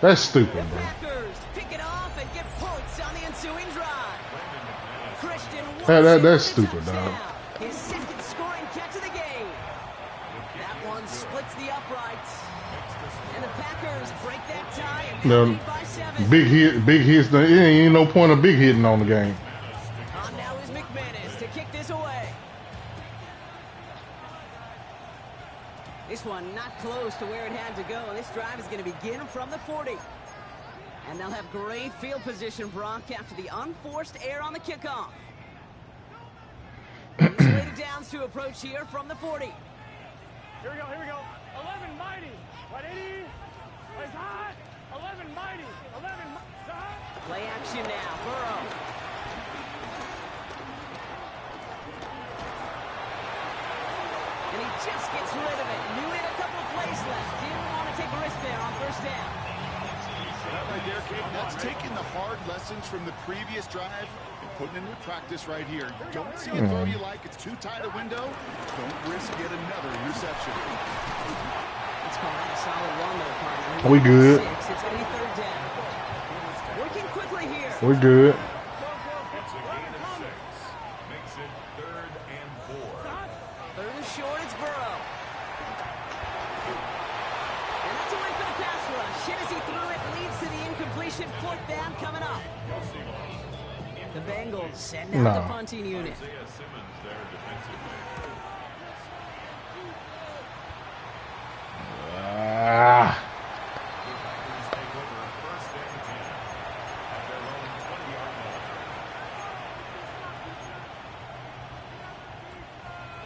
That's stupid, bro. Packers pick it off and get points on the ensuing drive. Christian That's stupid, dog. His 2nd scoring catch of the game. That one splits the uprights. And the Packers break that tie and now No, lead by 7. big hits. There ain't no point of big hitting on the game. kick this away. This one not close to where it had to go. This drive is going to begin from the 40. And they'll have great field position, Brock, after the unforced error on the kickoff. Slated downs to approach here from the 40. Here we go, here we go. 11 mighty. 180. Plays hot. 11 mighty. 11 hot. Play action now. Burrow. And he just gets rid of it. Knew he had a couple of plays left. Didn't want to take a risk there on first down. That right there, Kate, that's taking the hard lessons from the previous drive and putting into practice right here. You don't see a throw you like, it's too tight a window. Don't risk yet another interception. Let's call that a solid one there, partner. We good. It's going to be third down. Working quickly here. We're good. It's a gain of 6. Makes it 3rd and 4. Third and short, it's Burrow. And that's a win for the pass rush. Hit as he threw it, leads to the incompletion. Fourth down coming up. The Bengals send out the punting unit. Isaiah Simmons there defensively. The Packers take over 1st and 10 at their own 20-yard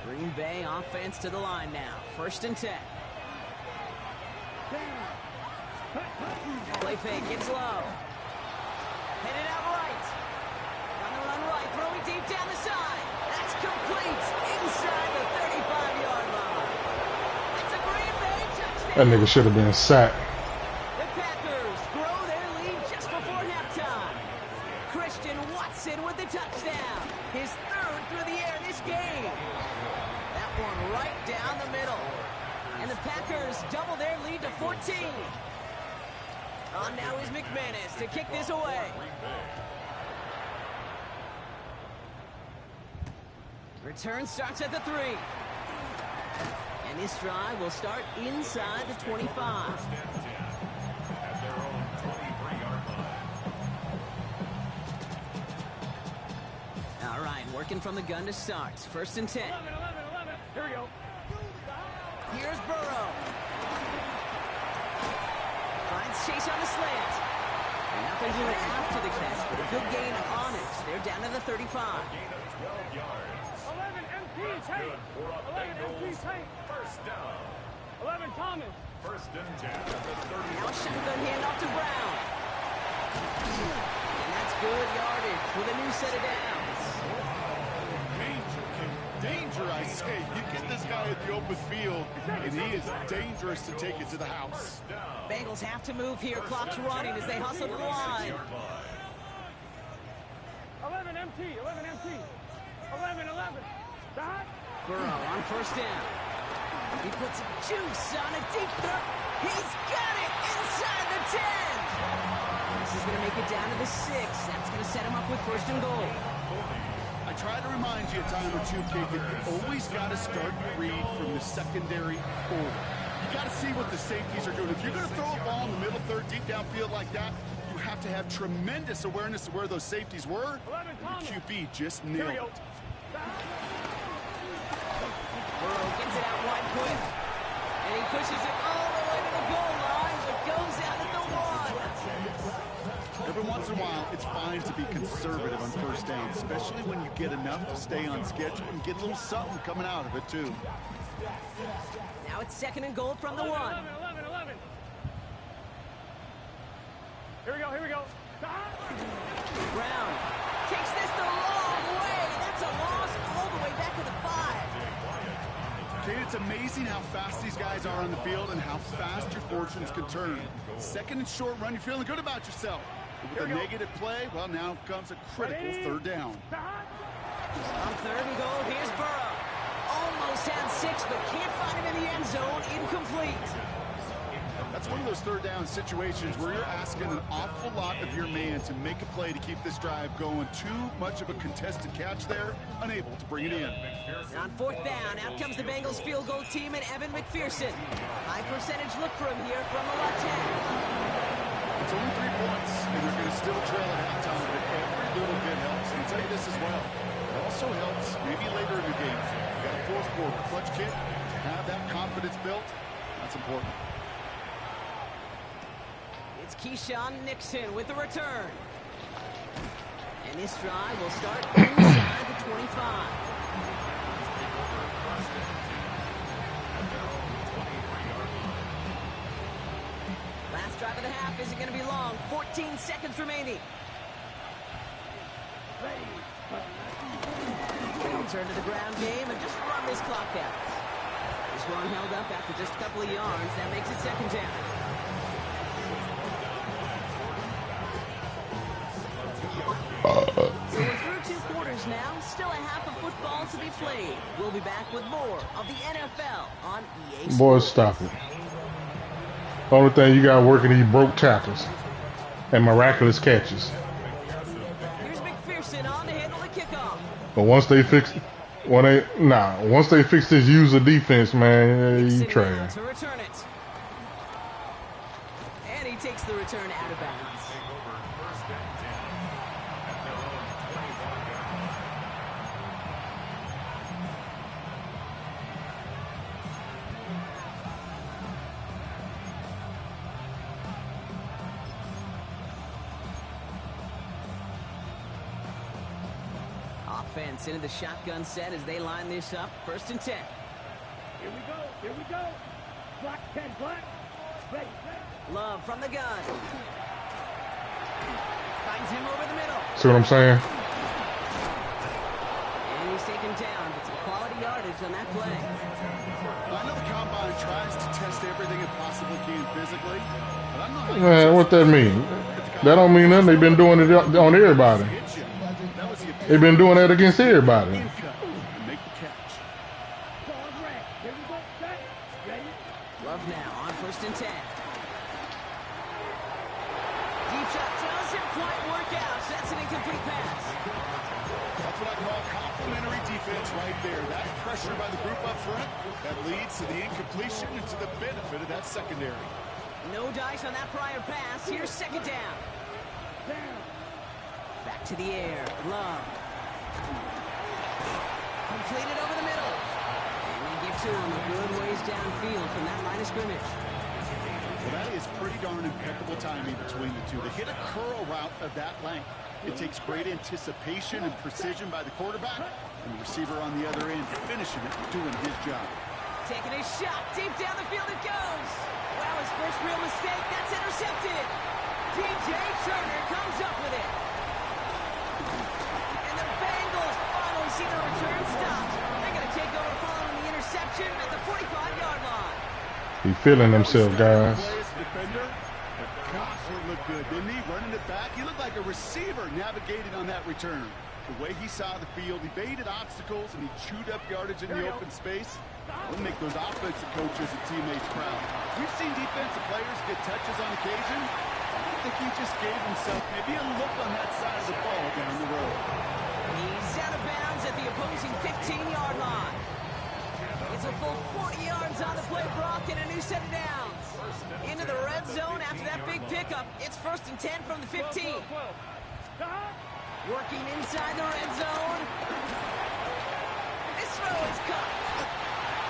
line. Green Bay offense to the line now. 1st and 10. Play fake, it's low. Headed out right. On the run right, throwing deep down the side. That's complete inside the 35-yard line. It's a Green Bay touchdown. That nigga should have been sacked. The Packers grow their lead just before halftime. Christian Watson with the touchdown. His 3rd through the air this game. That one right down the middle. And the Packers double their lead to 14. On now is McManus to kick this away. Return starts at the 3. And this drive will start inside the 25. 1st and 10 at their own 23-yard line. All right, working from the gun to start. 1st and 10. 11. Here we go. Here's Burrow. Finds Chase on the slant. And nothing doing after the catch, but a good gain on it. They're down to the 35. Gain of 12 yards. 11 MP Tate. 11 MP Tate. 1st down. 11 Thomas. 1st and 10 at the 30. Now a shotgun handoff to Brown. And that's good yardage with a new set of downs. Danger, I say. You get this guy at the open field, and he is dangerous to take it to the house. Bengals have to move here. Clock's running as they hustle to the line. 11 MT. 11 MT. 11. Dot. Burrow on 1st down. He puts some juice on a deep throw. He's got it inside the 10. This is going to make it down to the 6. That's going to set him up with 1st and goal. I try to remind you a time or two, Kate, that you always got to start your read from the secondary order. You got to see what the safeties are doing. If you're going to throw a ball in the middle third, deep downfield like that, you have to have tremendous awareness of where those safeties were. The QB just nailed it. Burrow gets it out wide quick. And he pushes it all the way to the goal line, but goes out at the 1. Every once in a while, it's fine to be conservative on 1st down, especially when you get enough to stay on schedule and get a little something coming out of it, too. Now it's 2nd and goal from the 1. 11. Here we go. Brown takes this the long way. That's a loss all the way back to the 5. Kate, it's amazing how fast these guys are on the field and how fast your fortunes can turn. 2nd and short run, you're feeling good about yourself. But with a negative play, well, now comes a critical 3rd down. On 3rd and goal, here's Burrow. Almost had 6, but can't find him in the end zone. Incomplete. That's one of those 3rd down situations where you're asking an awful lot of your man to make a play to keep this drive going. Too much of a contested catch there, unable to bring it in. On 4th down, out comes the Bengals field goal team and Evan McPherson. High percentage look for him here from the left hand. It's only 3 points, and they're going to still trail at halftime, but every little bit helps. And I'll tell you this as well. also helps maybe later in the game. You got a fourth quarter clutch kick to have that confidence built. That's important. It's Keyshawn Nixon with the return. And this drive will start inside the 25. Last drive of the half isn't going to be long. 14 seconds remaining. They'll turn to the ground game and just run this clock out. This run held up after just a couple of yards. That makes it second down. So we're through 2 quarters now. Still a half of football to be played. We'll be back with more of the NFL on EA Sports. Boys, stop it. Only thing you got working these broke tackles and miraculous catches. Here's McPherson on to handle the kickoff. But once they fix this user defense, man, you trash. To return it. And he takes the return out of bounds. Offense into the shotgun set as they line this up. 1st and 10. Here we go. Here we go. Black 10, black. Ready. Love from the gun. Finds him over the middle. See what I'm saying? And he's taken down, but some quality yardage on that play. I know the combine tries to test everything it possibly can physically, but I'm not. Man, what that mean? That don't mean nothing. They've been doing it on everybody. They've been doing that against everybody. Make the catch. Love now on 1st and 10. Deep shot doesn't quite work out. That's an incomplete pass. That's what I call complimentary defense right there. That pressure by the group up front, that leads to the incompletion and to the benefit of that secondary. No dice on that prior pass. Here's 2nd down. Back to the air. Love. Completed over the middle. And they get to him a good ways downfield from that line of scrimmage. Well, that is pretty darn impeccable timing between the two. They hit a curl route of that length. It takes great anticipation and precision by the quarterback, and the receiver on the other end finishing it, doing his job. Taking a shot. Deep down the field it goes. Wow, his first real mistake. That's intercepted. DJ Turner comes up with it. And the Bengals finally see the return stopped. They're going to take over following the interception at the 45-yard line. He's feeling himself, guys. Defender, but gosh, he looked good, didn't he? Running it back. He looked like a receiver navigating on that return. The way he saw the field, he baited obstacles, and he chewed up yardage in the open space. We'll make those offensive coaches and teammates proud. We've seen defensive players get touches on occasion. I think he just gave himself maybe a look on that side of the ball down the road. He's out of bounds at the opposing 15-yard line. It's a full 40 yards on the play, Brock, and a new set of downs. Into the red zone after that big pickup. It's 1st and 10 from the 15. Working inside the red zone. This throw is caught.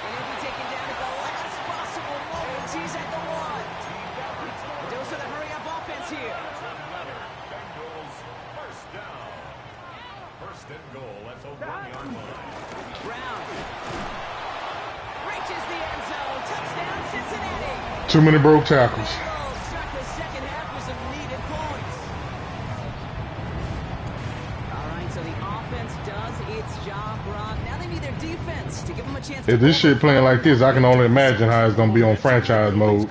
And he'll be taken down at the last possible moment. He's at the 1. Dose of the hurry-up offense here. Bengals first down. 1st and goal at the 1-yard line. Brown reaches the end zone. Touchdown, Cincinnati. Too many broke tackles. Bengals start the second half with some needed points. All right, so the offense does its job, Brock. Now they need their defense to give them a chance. If this shit playing like this, I can only imagine how it's gonna be on franchise mode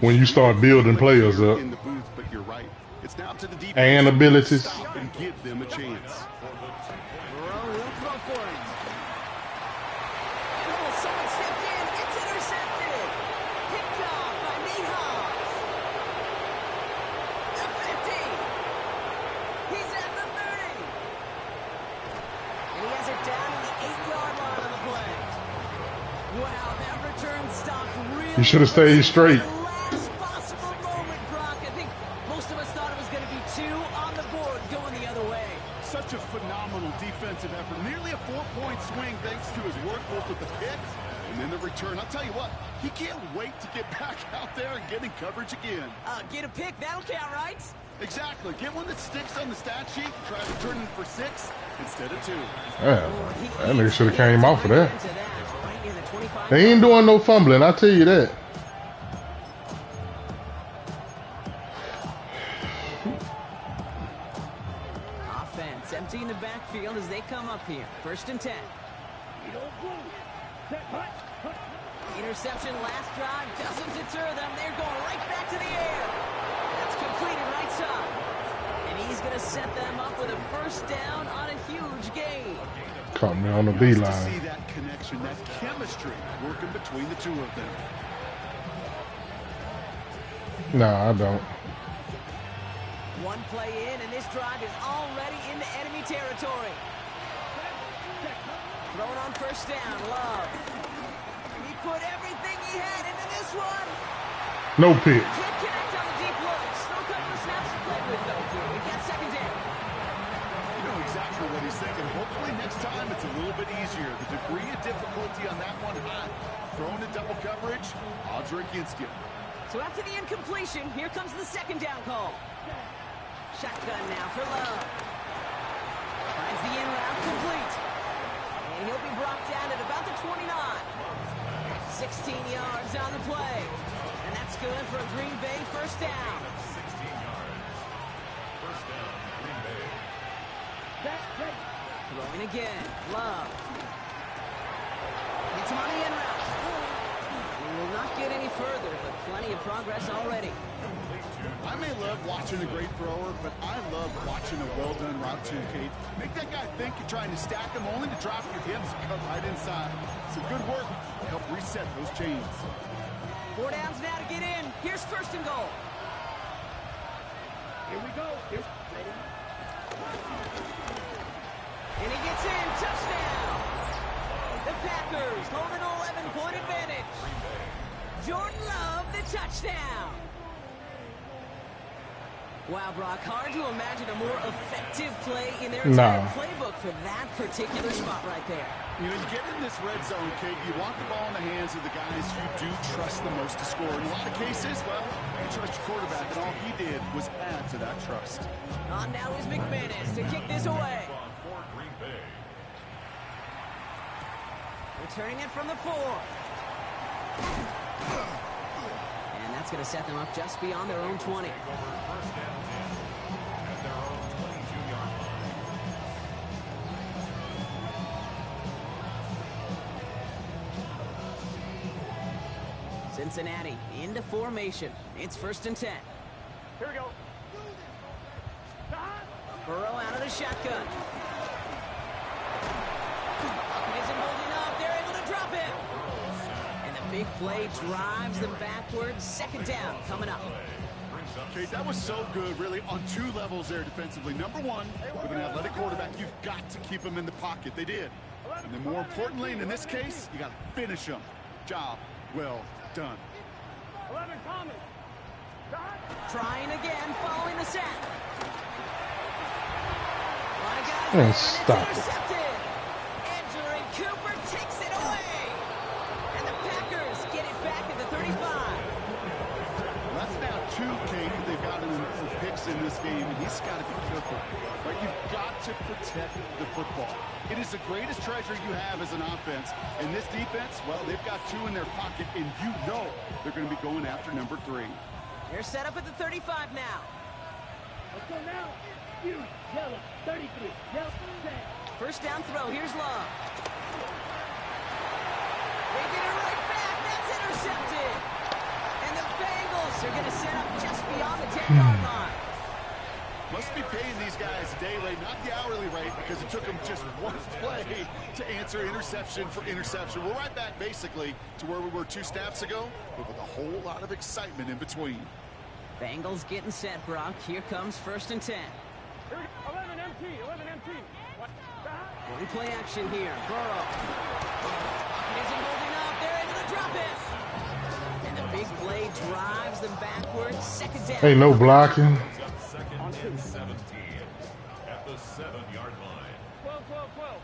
when you start building players up In the booth, but you're right. It's now up to the defense and abilities. to stop and give them a chance. Burrow will throw for it. Oh, someone stepped in. It's intercepted. Picked off by Mihas. The 50. He's at the 30. And he has it down to the 8-yard line on the play. Wow, that return stopped really. You should have stayed straight. Last possible moment, Brock. I think most of us thought it was going to be 2 on the board going the other way. Such a phenomenal defensive effort 3-point swing thanks to his work both with the pick and then the return. I'll tell you what, he can't wait to get back out there and get in coverage again. Get a pick, that'll count, right? Exactly. Get one that sticks on the stat sheet and try to turn it for 6 instead of 2. Yeah, that nigga should have came off of that. They ain't doing no fumbling, I'll tell you that. Offense emptying the backfield as they come up here. 1st and 10. Interception last drive doesn't deter them. They're going right back to the air. That's completed right side. And he's going to set them up with a 1st down on a huge gain. Caught me on the Nice to beeline. see that connection, that chemistry working between the two of them. Nah, I don't. One play in, and this drive is already into enemy territory. Throwing on 1st down, Love. He put everything he had into this one. No pick. Can't connect on the deep look. Still a couple of snaps to play with, though. We got 2nd down. You know exactly what he's thinking. Hopefully next time it's a little bit easier. The degree of difficulty on that one high. Throwing in double coverage, odds are against you. So after the incompletion, here comes the 2nd down call. Shotgun now for Love. Finds the in route complete. And he'll be brought down at about the 29. 16 yards on the play. And that's good for a Green Bay 1st down. 16 yards. 1st down, Green Bay. Throwing again. Love. Hits him on the in route. We will not get any further, but plenty of progress already. I may love watching a great thrower, but I love watching a well-done route too, Kate. Make that guy think you're trying to stack him only to drop your hips and cut right inside. Some good work to help reset those chains. 4 downs now to get in. Here's 1st and goal. Here we go. And he gets in. Touchdown. The Packers hold an 11-point advantage. Jordan Love, the touchdown. Wow, Brock, hard to imagine a more effective play in their entire playbook for that particular spot right there. You know, you get in this red zone, Kate, you want the ball in the hands of the guys you do trust the most to score. In a lot of cases, well, you trust your quarterback, and all he did was add to that trust. On now is McManus to kick this away. Returning it from the 4. And that's going to set them up just beyond their own 20. 1st down 10 at their own 22-yard line. Cincinnati into formation. It's 1st and 10. Here we go. Burrow out of the shotgun. Pocket isn't holding up. They're able to drop it. And the big play drives them backwards. 2nd down coming up. Okay, that was so good, really, on 2 levels there defensively. Number 1, with an athletic quarterback, you've got to keep him in the pocket. They did. And then more importantly, and in this case, you got to finish him. Job well done. 11 Thomas. Trying again, following the sack. My guys, Man, and stop it's it. intercepted. Andrew Cooper takes it away. And the Packers get it back at the 35. That's now 2, Kate. They've got him in picks in this game, and he's got to be careful. Right? You've got to protect the football. It is the greatest treasure you have as an offense. And this defense, well, they've got 2 in their pocket, and you know they're going to be going after number 3. They're set up at the 35 now. Let's go now. You, yellow, 33. Yellow, set. 1st down throw. Here's Love. They get it right back. That's intercepted. And the Bengals are going to set up just beyond the 10-yard line. Must be paying these guys day rate, not the hourly rate, because it took them just 1 play to answer interception for interception. We're right back, basically, to where we were 2 snaps ago, but with a whole lot of excitement in between. Bengals getting set, Brock. Here comes 1st and 10. 11 MT, 11 MT. One play action here. Burrow. Pocket isn't holding up. They're able to drop it. And the big play drives them backwards. 2nd down. Ain't no blocking. 2nd and 17 at the 7-yard line. 12, 12, 12.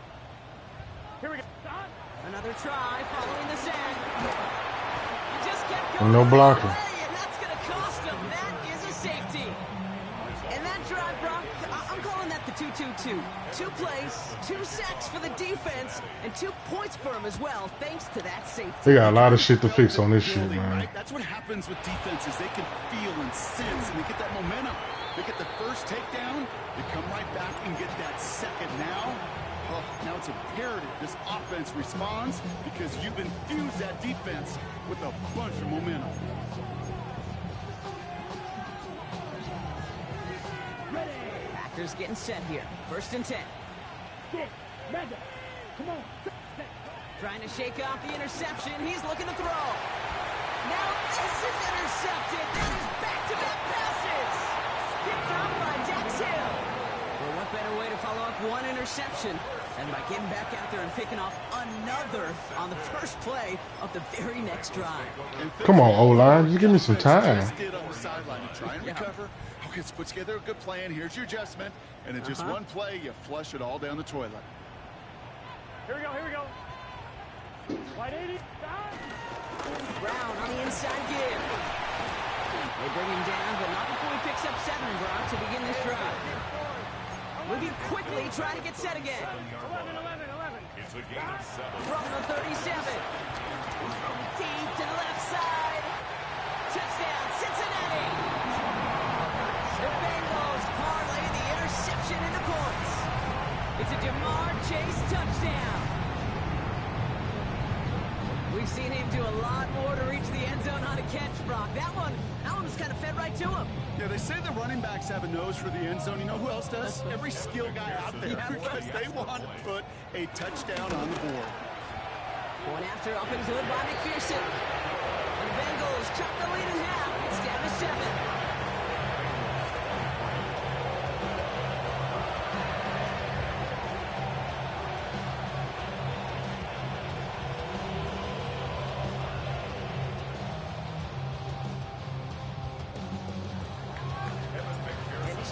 Here we go. Stop. Another try following the sack. He just kept going. No blocking. And that's going to cost him. That is a safety. And that drive, Brock, I'm calling that the 2-2-2. 2 plays, 2 sacks for the defense, and 2 points for him as well, thanks to that safety. They got a lot of shit to fix on this shit, man. Right? That's what happens with defenses. They can feel and sense, and they get that momentum. They get the first takedown, they come right back and get that second. Now it's imperative this offense responds because you've infused that defense with a bunch of momentum. Packers getting set here. 1st and 10. Get ready. Come on. Trying to shake off the interception. He's looking to throw. Now this is intercepted. That is back-to-back passes. Picked off by Dax Hill. Well, what better way to follow up one interception than by getting back out there and picking off another on the first play of the very next drive. Come on, O-line. Just give me some time. Did on the sideline to try and recover. Okay, let's put together a good plan. Here's your adjustment. And in just one play, you flush it all down the toilet. Here we go. Here we go. Wide 80. Stop. Brown on the inside give. They bring him down, but not before he picks up 7, Brock, to begin this drive. Moving quickly, trying to get set again. 11. It's a gain of 7. From the 37. He's throwing deep to the left side. Touchdown, Cincinnati. The Bengals parlay the interception into points. It's a Jamar Chase touchdown. We've seen him do a lot more to reach the end zone on a catch, Brock. That one was kind of fed right to him. Yeah, they say the running backs have a nose for the end zone. You know who else does? Every skill guy out there, because they want to put a touchdown on the board. Going after up and good by McPherson. And the Bengals cut the lead in half. It's down to 7.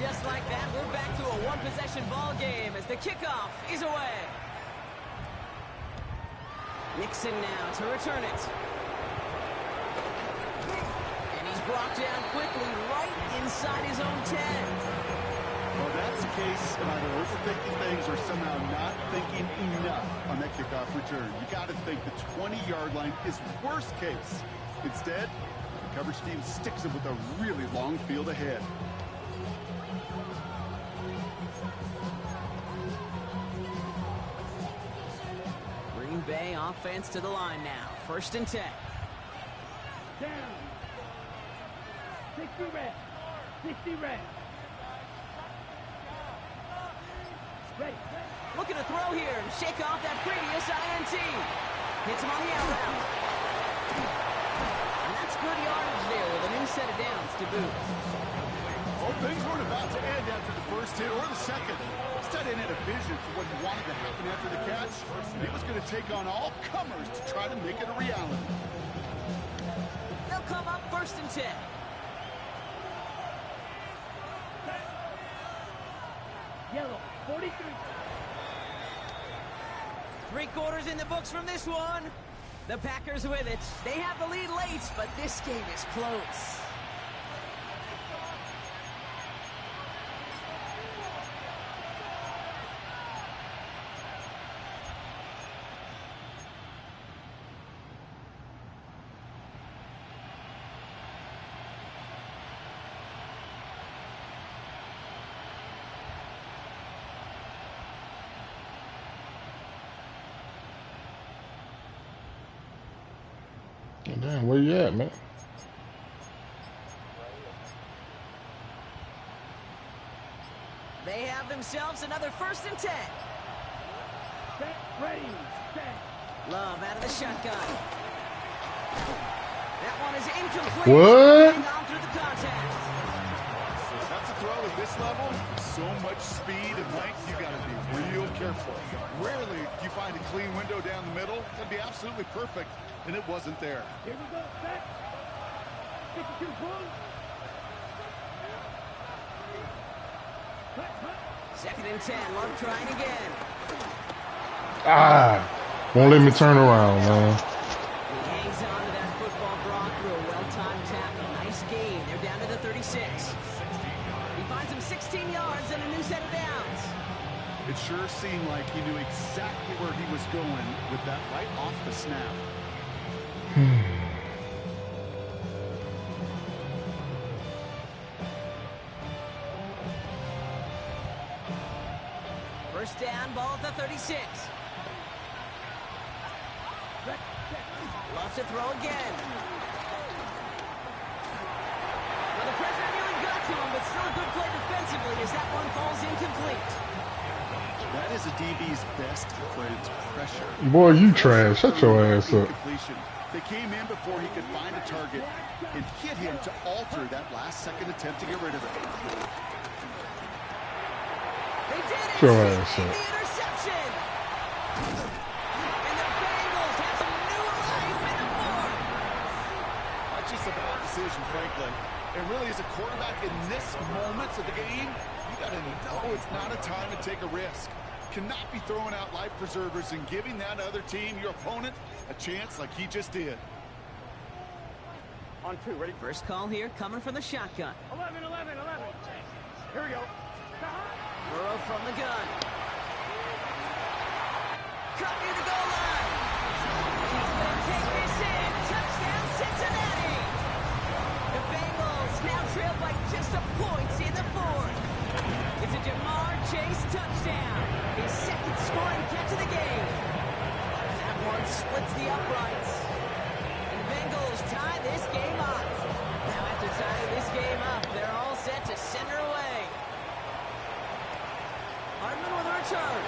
Just like that, we're back to a one-possession ball game as the kickoff is away. Nixon now to return it. And he's brought down quickly right inside his own 10. Well, that's the case of either overthinking things or somehow not thinking enough on that kickoff return. You got to think the 20-yard line is worst case. Instead, the coverage team sticks him with a really long field ahead. Bay offense to the line now. 1st and 10. Down. 60 red. 60 red. Ready. Looking to throw here and shake off that previous INT. Hits him on the out route. And that's good yardage there with a new set of downs to boot. Well, things weren't about to end after the first hit or the second. Stettin had a vision for what he wanted to happen after the catch. He was going to take on all comers to try to make it a reality. They'll come up 1st and 10. Yellow, 43. 3 quarters in the books from this one. The Packers with it. They have the lead late, but this game is close. Damn, where you at, man? They have themselves another 1st and 10. Set, ready, set. Love out of the shotgun. That one is incomplete. What? On through the contact. That's a throw at this level. So much speed and length, you got to be real careful. Rarely do you find a clean window down the middle. That'd be absolutely perfect, and it wasn't there. Here we go, set. 52 pull. 2nd and 10. Love trying again. Ah. Won't let me turn around, man. He hangs on to that football, Brock, through a well-timed tackle. Nice gain. They're down to the 36. He finds him 16 yards and a new set of downs. It sure seemed like he knew exactly where he was going with that right off the snap. First down, ball at the 36. Loves to throw again. Well, the pressure nearly got to him, but still a good play defensively as that one falls incomplete. That is a DB's best friend, pressure. Boy, you trash. Shut your ass up. Incompletion. They came in before he could find a target and hit him to alter that last-second attempt to get rid of it. They did it! Shut your ass The up. interception! And the Bengals have some new life in the fourth. Not just a bad decision, frankly. And really, as a quarterback in this moment of the game, you got to know it's not a time to take a risk. Cannot be throwing out life preservers and giving that other team, your opponent, a chance like he just did. On 2, ready? First call here, coming from the shotgun. 11, 11, 11. Here we go. Burrow from the gun. Cut near the goal line. He's going to take this in. Touchdown, Cincinnati. The Bengals now trail by just a point in the fourth. It's a Jamar Chase touchdown. His second scoring catch of the game. That one splits the uprights. And the Bengals tie this game up. Now after tying this game up, they're all set to center away. Hardman with a return.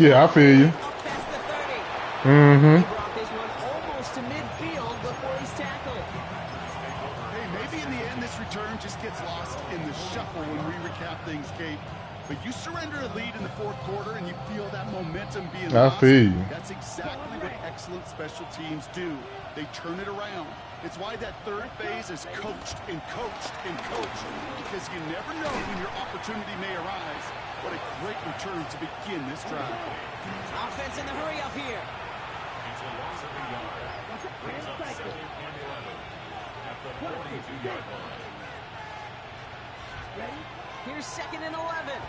Yeah, I feel you. Up past the 30. Mm-hmm. He brought this one almost to midfield before he's tackled. Hey, maybe in the end this return just gets lost in the shuffle when we recap things, Kate. But you surrender a lead in the fourth quarter and you feel that momentum being I lost. feel you. That's exactly what excellent special teams do. They turn it around. It's why that third phase is coached and coached and coached, because you never know when your opportunity may arise. What a great return to begin this drive. Offense in the hurry up here. It's a loss of a yard. Brings up 2nd and 11 at the 42-yard line. Here's 2nd and 11.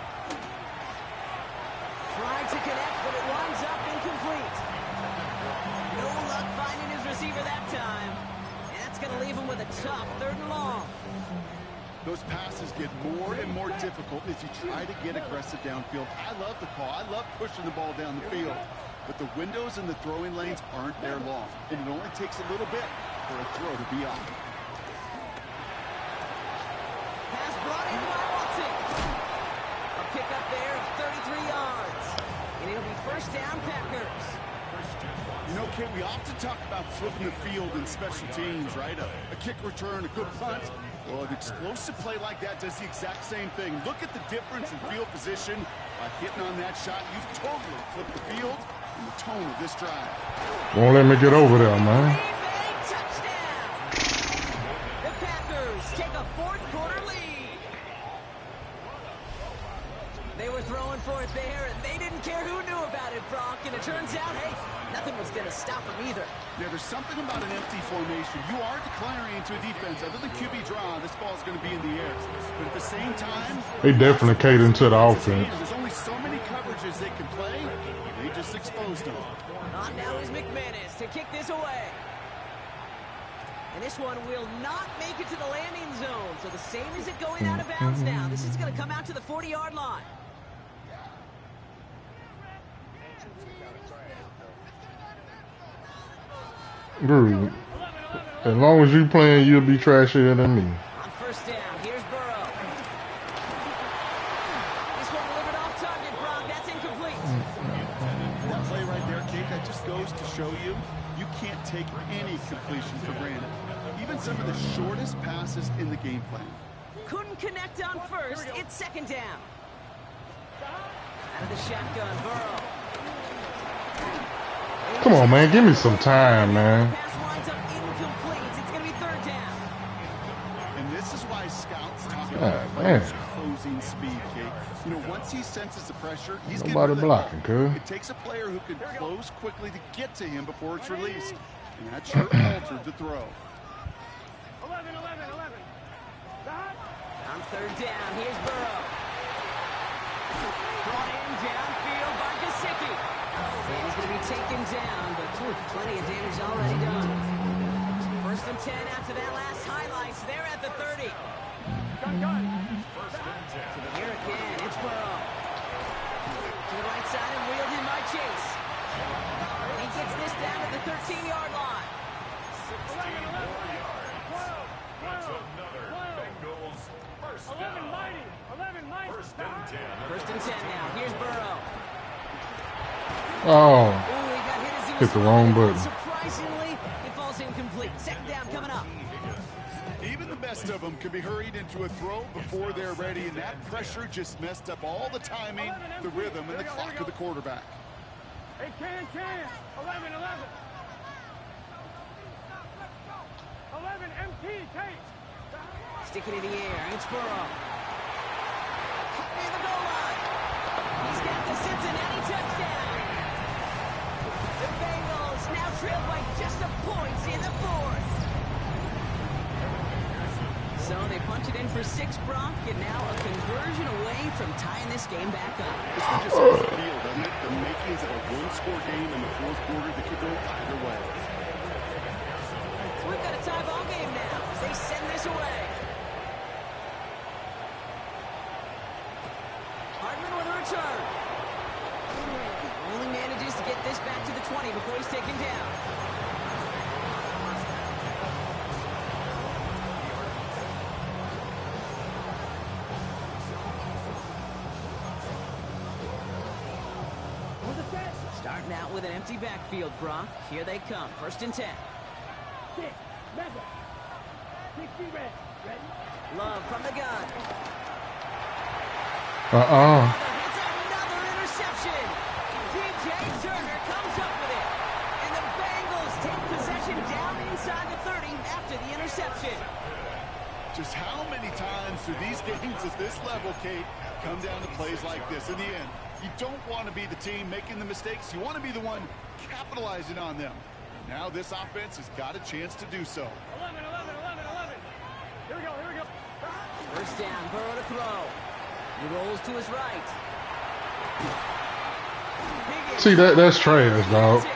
Tried to connect, but it winds up incomplete. No luck finding his receiver that time. And that's going to leave him with a tough 3rd and long. Those passes get more and more difficult as you try to get aggressive downfield. I love the call. I love pushing the ball down the field. But the windows in the throwing lanes aren't there long. And it only takes a little bit for a throw to be off. Pass brought in by Watson. A pickup there of 33 yards. And it'll be first down, Packers. You know, Kate, we often talk about flipping the field in special teams, right? A kick return, a good punt. Well, an explosive play like that does the exact same thing. Look at the difference in field position. By hitting on that shot, you've totally flipped the field and the tone of this drive. Won't let me get over there, man. Green Bay touchdown. The Packers take a fourth quarter lead. They were throwing for it there, and they didn't care who knew about it, Brock. And it turns out, hey, nothing was going to stop them either. Yeah, there's something about an empty formation. You are declaring into a defense. Other than QB draw, this ball's going to be in the air. But at the same time, They definitely catered to the offense. there's only so many coverages they can play. They just exposed them. On now is McManus to kick this away. And this one will not make it to the landing zone. So the same as it going out of bounds now. This is going to come out to the 40-yard line. Dude, as long as you playing, you'll be trashier than me. On first down, here's Burrow. This one delivered off target, Brock. That's incomplete. That play right there, Kate, that just goes to show you, you can't take any completion for granted. Even some of the shortest passes in the game plan. Couldn't connect on first. It's 2nd down. Out of the shotgun, Burrow. Come on, man. Give me some time, man. Pass winds up incomplete. It's going to be 3rd down. And this is why scouts talk God, about man. players' closing speed, Kate. You know, once he he senses the pressure, he's getting Nobody rid of that blocking, ball. cuz. It takes a player who can close quickly to get to him before it's released. And that sure altered the throw. 11. Stop. On third down, here's Burrow. Brought in downfield by Gesicki. And he's going to be taken down, but plenty of damage already done. First and 10 after that last highlights. They're at the 30. Gun. To the air again, it's Burrow. To the right side and wheeled in by Chase. And he gets this down to the 13-yard line. 11 mighty. First and 10. First and 10 now. Here's Burrow. Oh, Ooh, he got hit as he was hit the wrong throwing. button. Surprisingly, it falls incomplete. Second down coming up. Even the best of them can be hurried into a throw before they're ready, and that pressure just messed up all the timing, the rhythm, and the clock of the quarterback. Hey, 10. 11. 11 MT, Tate. Stick it in the air. It's Burrow. Near the goal line. He's got the Cincinnati touchdown. The Bengals now trail by just a point in the fourth. So they punch it in for 6, Brock, and now a conversion away from tying this game back up. This one just has the feel, doesn't it? The makings of a one-score game in the fourth quarter that could go either way. So we've got a tie ball game now as they send this away. Hardman with a return. Only manages to get this back to the 20 before he's taken down. Starting out with an empty backfield, Brock. Here they come. First and 10. 6, 60 red. Ready? Love from the gun. Uh-uh. It's another interception. DJ Turner comes up with it. And the Bengals take possession down inside the 30 after the interception. Just how many times do these games at this level, Kate, come down to plays like this? In the end, you don't want to be the team making the mistakes. You want to be the one capitalizing on them. Now this offense has got a chance to do so. 11. Here we go. First down, Burrow to throw. He rolls to his right. Higgins. See, that's trash, dog. And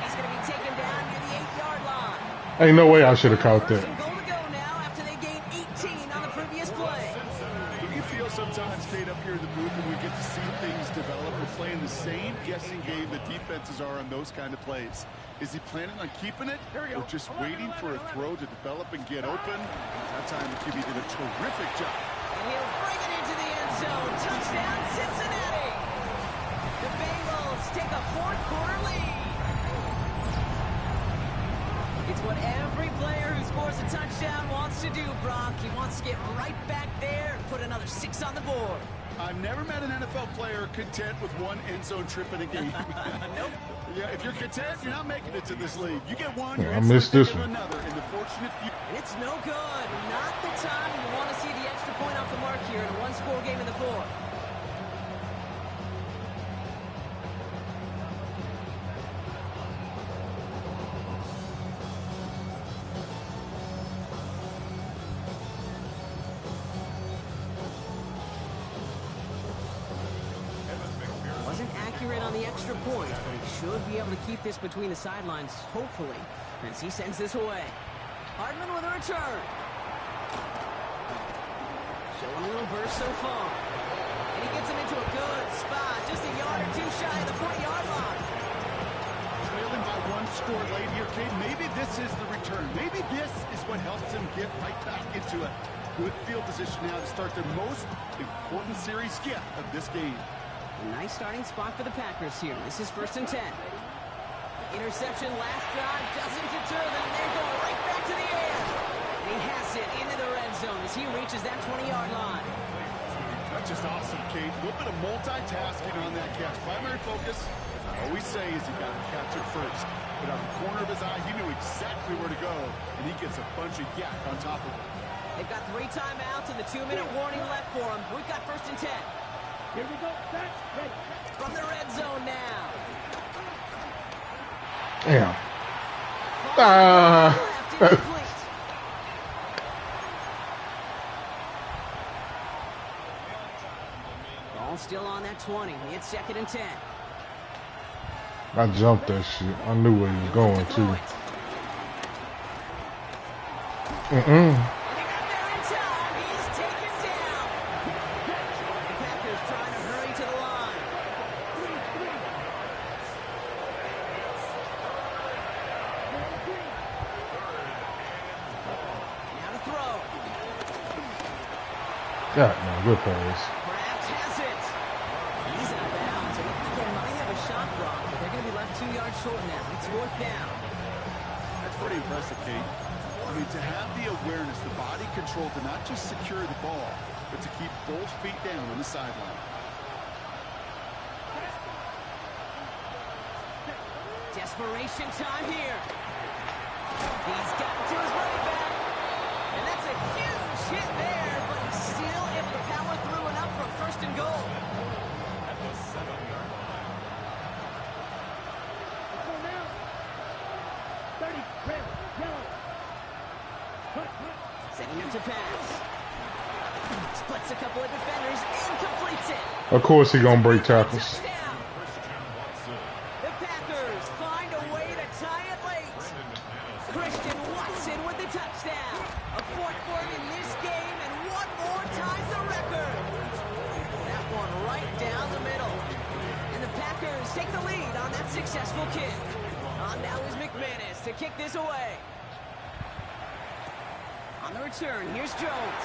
he's going to be taken down near the 8-yard line. Ain't no way I should have caught First that. and goal to go now after they gained 18 on the previous play. Do you feel sometimes, Kate, up here in the booth, when we get to see things develop, we're playing the same guessing game that defenses are on those kind of plays? Is he planning on keeping it, or just waiting for a throw to develop and get open? That time, QB did a terrific job. And he'll bring it into the end zone. Touchdown, Cincinnati. The Bengals take a fourth-quarter lead. It's what every player who scores a touchdown wants to do, Brock. He wants to get right back there and put another 6 on the board. I've never met an NFL player content with one end zone trip in a game. Nope. Yeah, if you're content, you're not making it to this league. You get one, you're I missed this one. another. In the fortunate few. And it's no good. Not the time you want to see the extra point off the mark here in a one-score game in the fourth. Wasn't accurate on the extra point, but he should be able to keep this between the sidelines, hopefully, as he sends this away. Hardman with a return. Showing a little burst so far. And he gets him into a good spot, just a yard or two shy of the 40-yard line. Trailing by one score late here, Kate. Maybe this is the return. Maybe this is what helps him get right back into a good field position now to start their most important series yet of this game. A nice starting spot for the Packers here. This is first and 10. Interception last drive doesn't deter them. They're going right back to the air. And he has it into the red zone as he reaches that 20-yard line. That's just awesome, Kate. A little bit of multitasking on that catch. Primary focus, as I always say, is he got to catch it first. But out of the corner of his eye, he knew exactly where to go, and he gets a bunch of yak on top of it. They've got 3 timeouts and the 2-minute warning left for him. We've got first and 10. Here we go. Set. Ready. From the red zone now. Damn. Left, incomplete. Ball still on that 20. It's 2nd and 10. I jumped that shit. I knew where he was going throw to. it. Mm-mm. And he got there in time. He's taken down. The Packers trying to hurry to the line. Now to throw. God, no, good pass. Kraft has it. He's out of bounds. It looks like they might have a shot block, but they're going to be left 2 yards short now. It's 4th down. That's pretty impressive, Kate. I mean, to have the awareness, the body control to not just secure the ball, but to keep both feet down on the sideline. Desperation time here. He's got to his running back. And that's a huge hit there, but he's still able to power through enough for a 1st and goal. At the 7-yard line. Let's go now. 30. Red. Yellow. Cut. Setting up to pass. Splits a couple of defenders and completes it. Of course he gonna break tackles. Touchdown. The Packers find a way to tie it late. Christian Watson with the touchdown. A 4th for him in this game, and one more ties the record. That one right down the middle. And the Packers take the lead on that successful kick. On now is McManus to kick this away. On the return, here's Jones.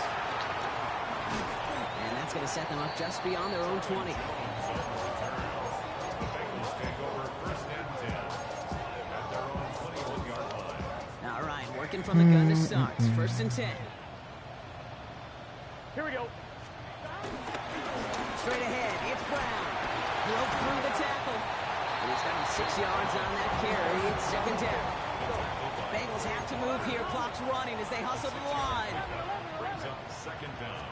And that's going to set them up just beyond their own 20. Bengals take over 1st and 10 at their own 21-yard line. All right, working from the gun to start. 1st and 10. Here we go. Straight ahead, it's Brown. Broke through the tackle. And he's got him 6 yards on that carry. It's 2nd down. Bengals have to move here. Clock's running as they hustle to the line. Brings up 2nd down.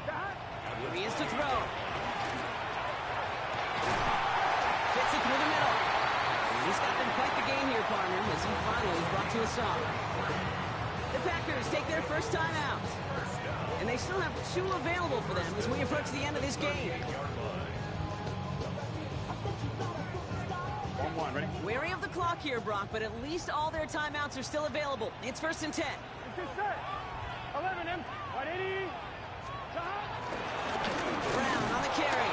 Here he is to throw. Fits it through the middle. And he's got them quite the game here, partner, as he finally is brought to a stop. The Packers take their first time out. And they still have 2 available for them as we approach the end of this game. 1-1. Ready. Wary of the clock here, Brock, but at least all their timeouts are still available. It's 1st and 10. It's set. 11 M. 180. Brown on the carry.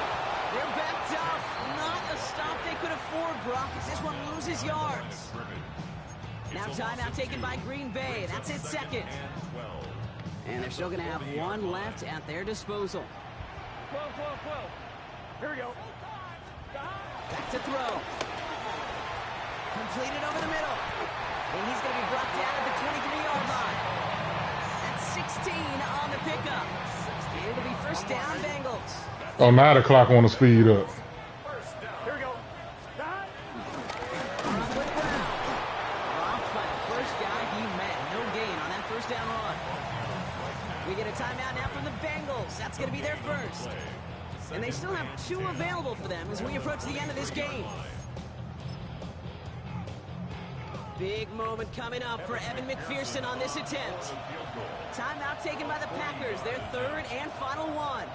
They're backed up. Not a stop they could afford, Brock, as this one loses yards. Now timeout taken by Green Bay. That's its 2nd. And they're still going to have 1 left at their disposal. 12. Here we go. Back to throw. Completed over the middle. And he's going to be brought down at the 23-yard line. That's 16 on the pickup. And it'll be 1st down, Bengals. Oh, now the clock want to speed up. Here we go. Dropped by the first guy he met. No gain on that 1st down run. We get a timeout now from the Bengals. That's going to be their first. And they still have 2 available for them as we approach the end of this game. Big moment coming up for Evan McPherson on this attempt. Timeout taken by the Packers, their 3rd and final one.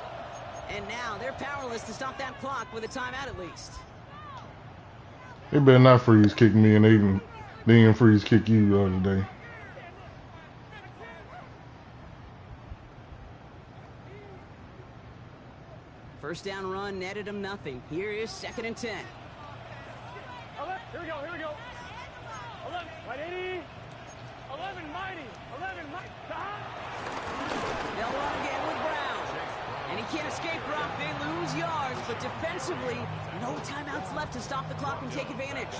And now they're powerless to stop that clock with a timeout at least. They better not freeze kick me, and they didn't freeze kick you the other day. First down run netted him nothing. Here is 2nd and 10. Here we go. 11. 180. 11 mighty. 11 mighty. They'll run again with Brown. And he can't escape, Brock. They lose yards, but defensively, no timeouts left to stop the clock and take advantage.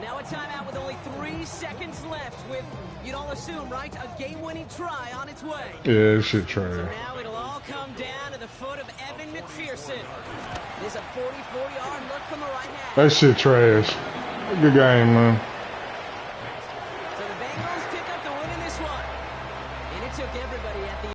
Now a timeout with only 3 seconds left with, you'd all assume, right, a game-winning try on its way. Yeah, this shit trash. So now it'll all come down to the foot of Evan McPherson. There's a 44-yard look from the right hand. That shit trash. Good game, man. So the Bengals pick up the win in this one. And it took everybody at the